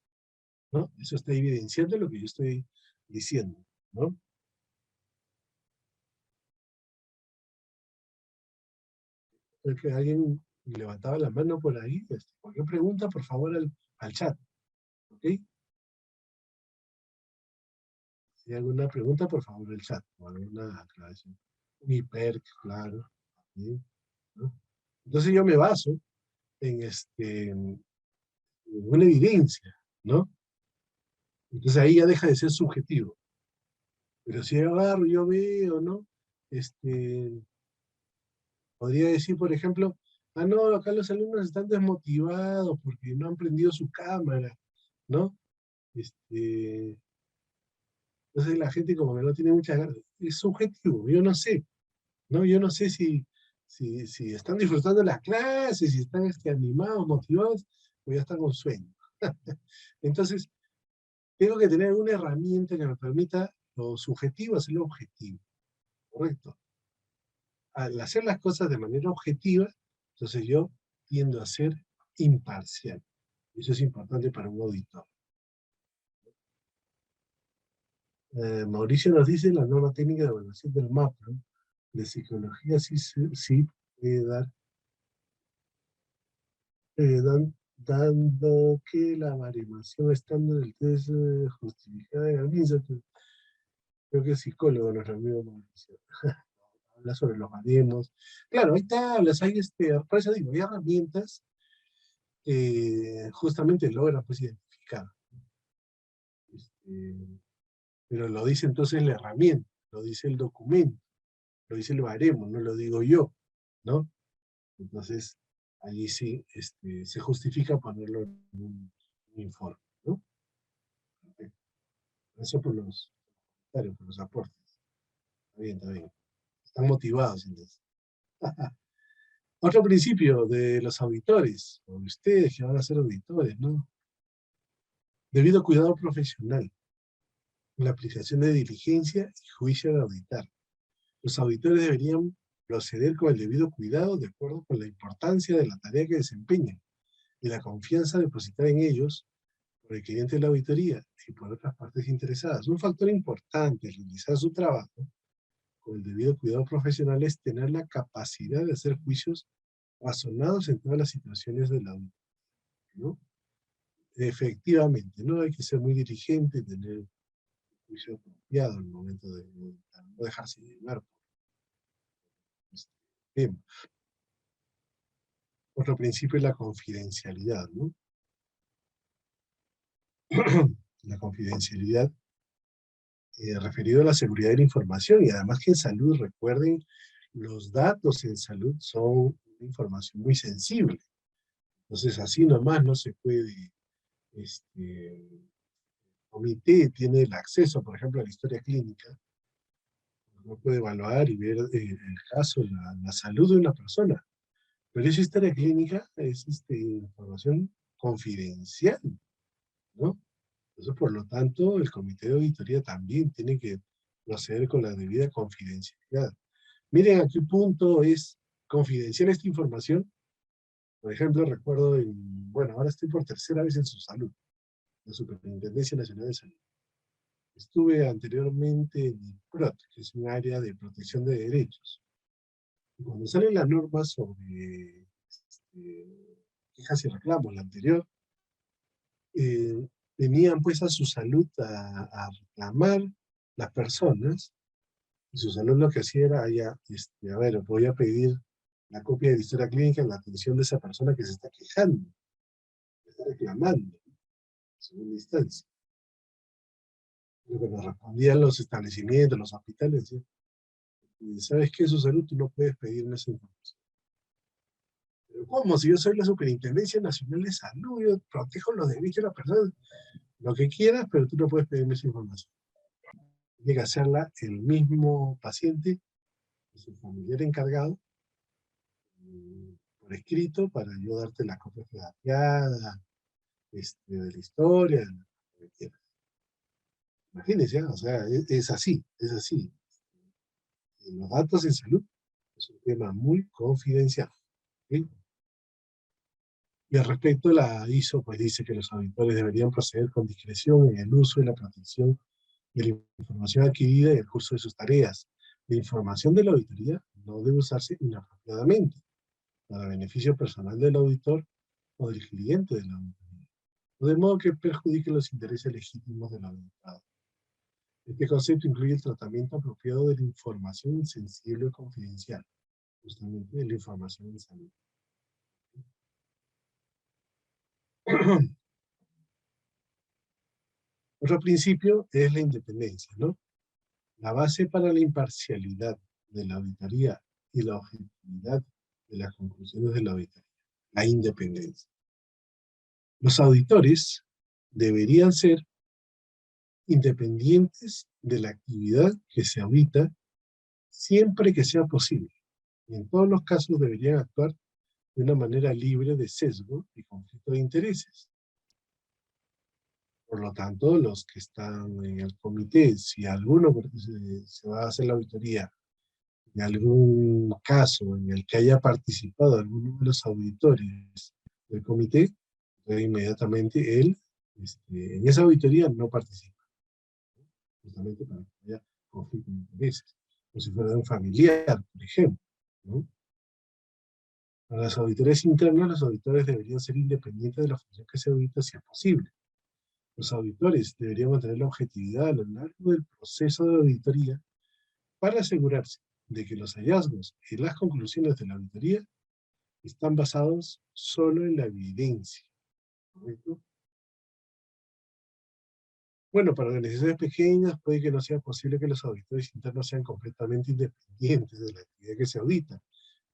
¿no? Eso está evidenciando lo que yo estoy diciendo, ¿no? Creo que alguien levantaba la mano por ahí. Cualquier pregunta, por favor, al chat. ¿Ok? Si hay alguna pregunta, por favor, el chat. O alguna aclaración. Mi perk, claro. ¿Sí? ¿No? Entonces yo me baso en una evidencia, ¿no? Entonces ahí ya deja de ser subjetivo. Pero si yo agarro, yo veo, ¿no? Podría decir, por ejemplo, no, acá los alumnos están desmotivados porque no han prendido su cámara, ¿no? Entonces la gente como que no tiene muchas ganas. Es subjetivo, yo no sé, ¿no? Yo no sé si están disfrutando las clases, si están animados, motivados, o ya están con sueño. Entonces, tengo que tener una herramienta que me permita lo subjetivo hacerlo objetivo, ¿correcto? Al hacer las cosas de manera objetiva, entonces yo tiendo a ser imparcial. Eso es importante para un auditor. Mauricio nos dice la norma técnica de evaluación del mapa, ¿no? De psicología sí puede dar, dando que la variación estándar del test justificada en el MINSA. Creo que es psicólogo nuestro amigo Mauricio. Habla sobre los baremos. Claro, hay tablas, hay por eso digo, hay herramientas que justamente logran pues identificar. Pero lo dice entonces la herramienta, lo dice el documento, lo dice el baremo, no lo digo yo, ¿no? Entonces, allí sí se justifica ponerlo en un informe, ¿no? Perfecto. Eso por los comentarios, por los aportes. Está bien, está bien. Están motivados entonces. Otro principio de los auditores, o de ustedes que van a ser auditores, ¿no? Debido cuidado profesional, la aplicación de diligencia y juicio al auditar. Los auditores deberían proceder con el debido cuidado de acuerdo con la importancia de la tarea que desempeñan y la confianza depositada en ellos por el cliente de la auditoría y por otras partes interesadas. Un factor importante al realizar su trabajo con el debido cuidado profesional es tener la capacidad de hacer juicios razonados en todas las situaciones de la auditoría, ¿no? Efectivamente, ¿no? Hay que ser muy diligente, tener un juicio apropiado en el momento de no dejarse llevar por este tema. Otro principio es la confidencialidad, ¿no? La confidencialidad referido a la seguridad de la información, y además que en salud, recuerden, los datos en salud son una información muy sensible. Entonces así nomás no se puede, el comité tiene el acceso, por ejemplo, a la historia clínica, no puede evaluar y ver el caso, la salud de una persona, pero esa historia clínica es información confidencial, ¿no? Entonces, por lo tanto, el comité de auditoría también tiene que proceder con la debida confidencialidad. Miren a qué punto es confidencial esta información. Por ejemplo, recuerdo, bueno, ahora estoy por tercera vez en su salud, la Superintendencia Nacional de Salud. Estuve anteriormente en IPROT, que es un área de protección de derechos. Y cuando sale la norma sobre quejas y reclamos, la anterior, venían pues a su salud a reclamar las personas, y su salud lo que hacía era, ya, a ver, voy a pedir la copia de la historia clínica en la atención de esa persona que se está quejando, que está reclamando, en segunda instancia. Lo que nos respondían los establecimientos, los hospitales, ¿sí? ¿Sabes qué? Su salud, tú no puedes pedirme esa información. Pero ¿cómo? Si yo soy la Superintendencia Nacional de Salud, yo protejo los derechos de la persona, lo que quieras, pero tú no puedes pedirme esa información. Tiene que hacerla el mismo paciente, su familiar encargado, por escrito, para yo darte la copia redactada, de la historia, de lo que quieras. Imagínense, o sea, es así, es así. Los datos en salud es un tema muy confidencial, ¿sí? Y al respecto, la ISO pues dice que los auditores deberían proceder con discreción en el uso y la protección de la información adquirida en el curso de sus tareas. La información de la auditoría no debe usarse inapropiadamente. para beneficio personal del auditor o del cliente de la auditoría, de modo que perjudique los intereses legítimos del auditado. Este concepto incluye el tratamiento apropiado de la información sensible o confidencial, justamente de la información en salud. Otro principio es la independencia, ¿no? La base para la imparcialidad de la auditoría y la objetividad de las conclusiones de la auditoría, la independencia. Los auditores deberían ser independientes de la actividad que se audita siempre que sea posible. Y en todos los casos deberían actuar de una manera libre de sesgo y conflicto de intereses. Por lo tanto, los que están en el comité, si alguno se va a hacer la auditoría de algún caso en el que haya participado alguno de los auditores del comité, entonces inmediatamente él en esa auditoría no participa, justamente para que haya conflicto de intereses, como si fuera de un familiar, por ejemplo, ¿no? Para las auditorías internas, los auditores deberían ser independientes de la función que se audita si es posible. Los auditores deberían mantener la objetividad a lo largo del proceso de auditoría para asegurarse de que los hallazgos y las conclusiones de la auditoría están basados solo en la evidencia, ¿correcto? Bueno, para organizaciones pequeñas puede que no sea posible que los auditores internos sean completamente independientes de la actividad que se audita,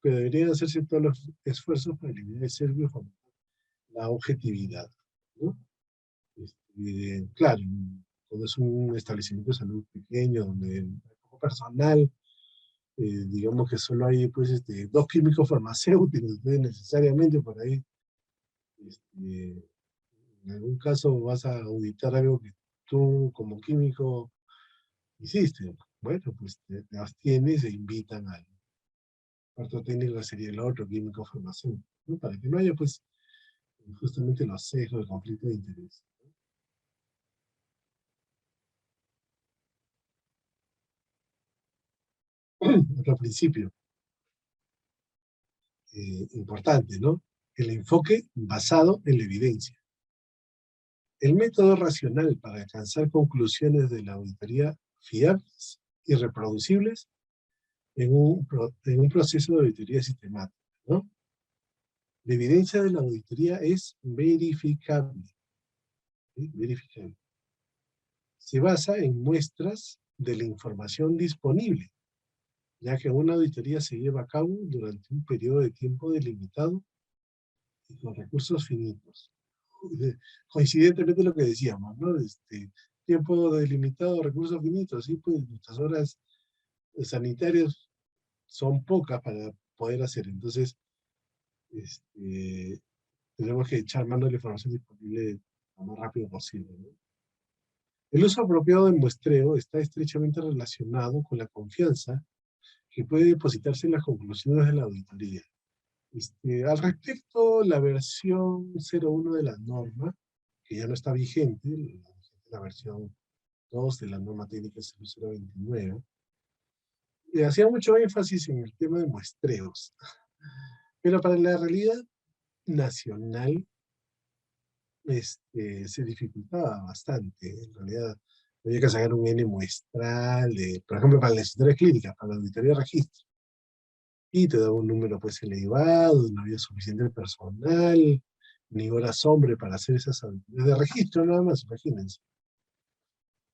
pero deberían hacerse todos los esfuerzos para eliminar el sesgo y fomentar la objetividad, ¿no? Claro, cuando es un establecimiento de salud pequeño, donde hay poco personal, digamos que solo hay pues, 2 químicos farmacéuticos, entonces necesariamente por ahí, en algún caso vas a auditar algo que tú como químico hiciste. Bueno, pues te abstienes e invitan al cuarto técnico, sería el otro químico farmacéutico, ¿no? Para que no haya pues justamente los sesgos de conflicto de interés. Otro principio importante, ¿no? El enfoque basado en la evidencia. El método racional para alcanzar conclusiones de la auditoría fiables y reproducibles en un proceso de auditoría sistemática, ¿no? La evidencia de la auditoría es verificable, ¿sí? Verificable. Se basa en muestras de la información disponible, ya que una auditoría se lleva a cabo durante un periodo de tiempo delimitado y con recursos finitos. Coincidentemente lo que decíamos, ¿no? Tiempo delimitado, recursos finitos, sí, pues nuestras horas sanitarias son pocas para poder hacer. Entonces, tenemos que echar mano de la información disponible lo más rápido posible, ¿no? El uso apropiado del muestreo está estrechamente relacionado con la confianza que puede depositarse en las conclusiones de la auditoría. Al respecto, la versión 01 de la norma, que ya no está vigente, la versión 2 de la norma técnica 0029, hacía mucho énfasis en el tema de muestreos. Pero para la realidad nacional se dificultaba bastante. En realidad, había que sacar un N muestral, por ejemplo, para las historias clínicas, para la auditoría de registro. Y te daba un número pues elevado, no había suficiente personal, ni horas hombre para hacer esas auditorías de registro, nada más, imagínense.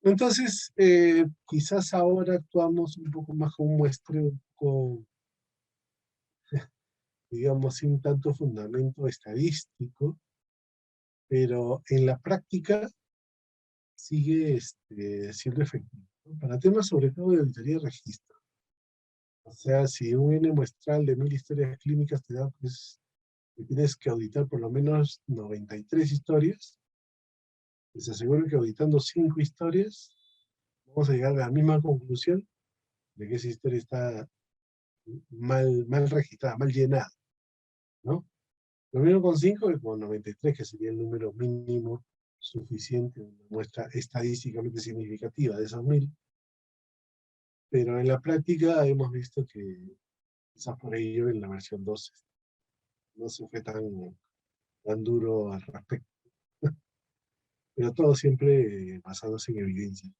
Entonces, quizás ahora actuamos un poco más con un muestreo, un poco, digamos, sin tanto fundamento estadístico, pero en la práctica sigue siendo efectivo, ¿no? Para temas sobre todo de auditoría de registro. O sea, si un N muestral de 1000 historias clínicas te da, pues, que tienes que auditar por lo menos 93 historias, les aseguro que auditando 5 historias, vamos a llegar a la misma conclusión de que esa historia está mal registrada, mal llenada, ¿no? Lo mismo con 5 que con 93, que sería el número mínimo suficiente, una muestra estadísticamente significativa de esos 1000. Pero en la práctica hemos visto que quizás por ello en la versión 2 no se fue tan duro al respecto. Pero todo siempre basándose en evidencia.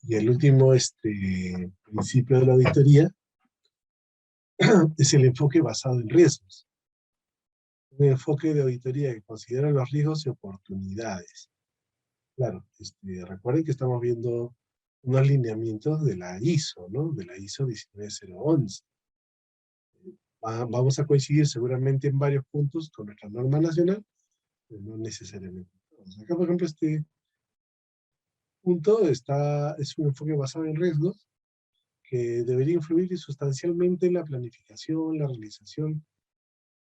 Y el último principio de la auditoría es el enfoque basado en riesgos. Un enfoque de auditoría que considera los riesgos y oportunidades. Claro, recuerden que estamos viendo unos lineamientos de la ISO, ¿no? De la ISO 19011. Vamos a coincidir seguramente en varios puntos con nuestra norma nacional, pero no necesariamente todos. Acá, por ejemplo, este punto es un enfoque basado en riesgos que debería influir sustancialmente en la planificación, la realización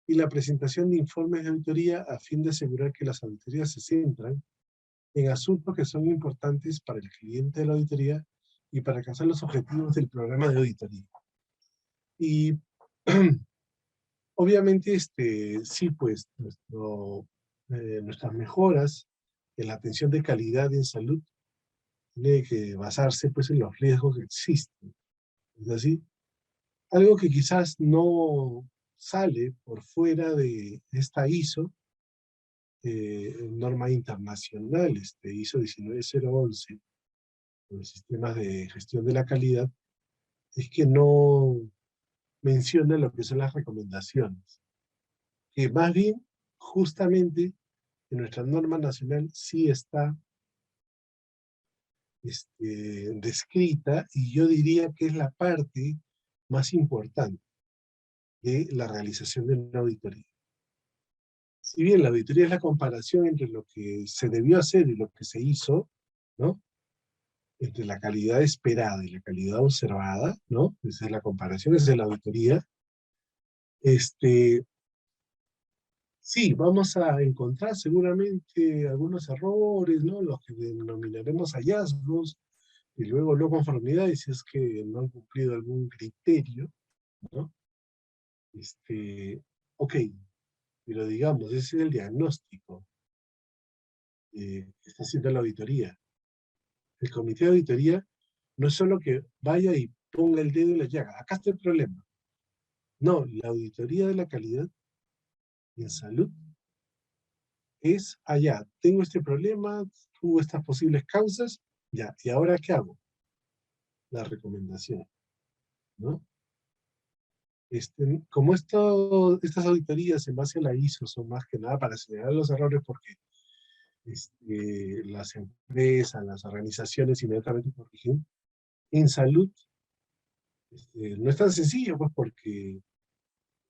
y la presentación de informes de auditoría a fin de asegurar que las auditorías se centran en asuntos que son importantes para el cliente de la auditoría y para alcanzar los objetivos del programa de auditoría. Y obviamente, sí, pues, nuestras mejoras en la atención de calidad en salud tiene que basarse, pues, en los riesgos que existen. Es decir, algo que quizás no sale por fuera de esta ISO, norma internacional, ISO 19011, los sistemas de gestión de la calidad, es que no menciona lo que son las recomendaciones. Que más bien, justamente, en nuestra norma nacional sí está descrita, y yo diría que es la parte más importante de la realización de una auditoría. Si bien la auditoría es la comparación entre lo que se debió hacer y lo que se hizo, ¿no? Entre la calidad esperada y la calidad observada, ¿no? Esa es la comparación, esa es la auditoría. Sí, vamos a encontrar seguramente algunos errores, ¿no? Los que denominaremos hallazgos, y luego no conformidades si es que no han cumplido algún criterio, ¿no? Ok, pero digamos, ese es el diagnóstico que está haciendo la auditoría. El comité de auditoría no es solo que vaya y ponga el dedo en la llaga, acá está el problema. No, la auditoría de la calidad en salud es allá, tengo este problema, tuvo estas posibles causas, ya, ¿y ahora qué hago? La recomendación, ¿no? Como estas auditorías en base a la ISO son más que nada para señalar los errores porque las empresas, las organizaciones inmediatamente corrigen, en salud no es tan sencillo, pues porque,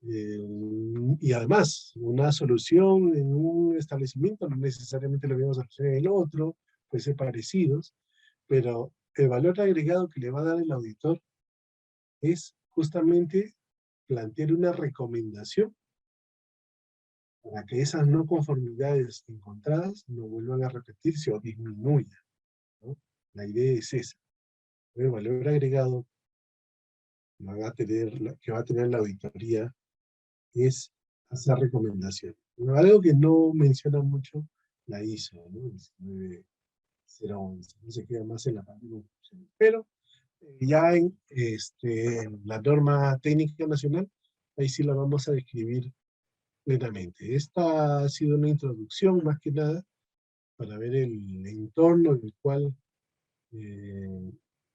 y además, una solución en un establecimiento no necesariamente lo misma solución en el otro, puede ser parecidos, pero el valor agregado que le va a dar el auditor es justamente plantear una recomendación para que esas no conformidades encontradas no vuelvan a repetirse o disminuyan, ¿no? La idea es esa. El valor agregado que va a tener la auditoría es hacer recomendaciones. Pero algo que no menciona mucho la ISO, ¿no? 19011, no se queda más en la parte de conclusión. Pero ya en la norma técnica nacional, ahí sí la vamos a describir plenamente. Esta ha sido una introducción más que nada para ver el entorno en el cual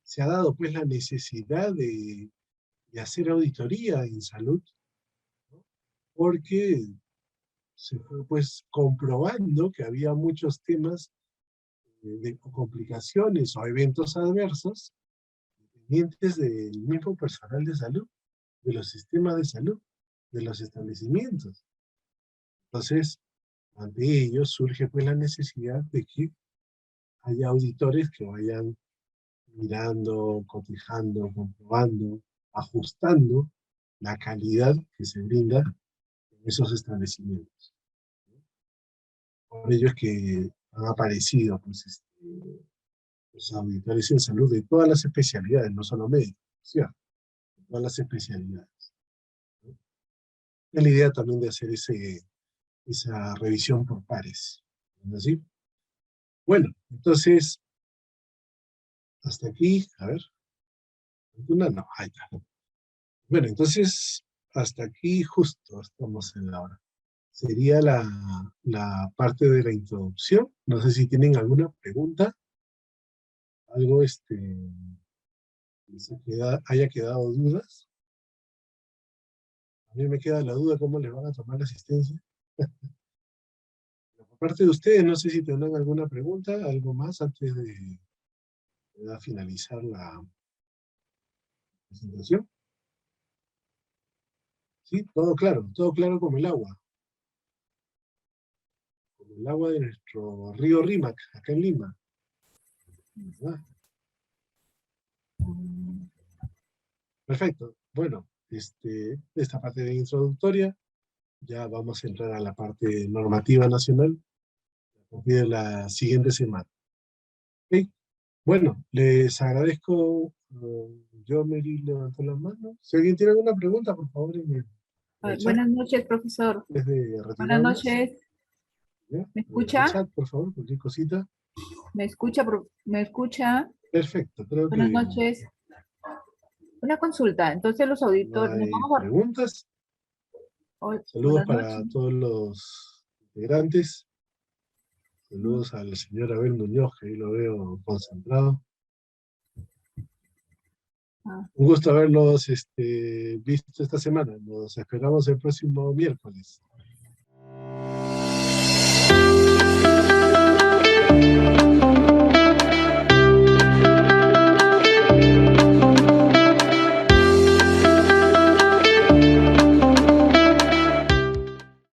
se ha dado pues la necesidad de hacer auditoría en salud, ¿no? Porque se fue pues comprobando que había muchos temas de complicaciones o eventos adversos dependientes del mismo personal de salud, de los sistemas de salud, de los establecimientos. Entonces, ante ello surge pues la necesidad de que haya auditores que vayan mirando, cotejando, comprobando, ajustando la calidad que se brinda en esos establecimientos. Por ello es que han aparecido pues, los auditores en salud de todas las especialidades, no solo médicos, ¿cierto? De todas las especialidades, ¿no? Es la idea también de hacer esa revisión por pares, ¿no es así? Bueno, entonces, hasta aquí, a ver, una no, ahí está. Bueno, entonces, hasta aquí justo estamos en la hora. Sería la parte de la introducción. No sé si tienen alguna pregunta, algo haya quedado dudas. A mí me queda la duda cómo les van a tomar la asistencia. Por parte de ustedes, no sé si tendrán alguna pregunta, algo más antes de finalizar la presentación. Sí, todo claro como el agua. Como el agua de nuestro río Rímac, acá en Lima. ¿Verdad? Perfecto. Bueno, esta parte de introductoria, ya vamos a entrar a la parte normativa nacional a partir de la siguiente semana. ¿Ok? Bueno, les agradezco. Yo, Mary, levantó la mano. Si alguien tiene alguna pregunta, por favor, en el chat, Buenas noches, profesor. antes de Buenas retirarnos. noches. ¿Ya? ¿Me En el escucha? chat, por favor, cualquier cosita. ¿Me escucha? ¿Me escucha? Perfecto, creo Buenas que noches. Una consulta. Entonces los no auditores, nos hay vamos a... preguntas. Saludos Buenas para noches. todos los integrantes. Saludos al señor Abel Muñoz, que ahí lo veo concentrado. Ah, Un gusto haberlos visto esta semana. Nos esperamos el próximo miércoles.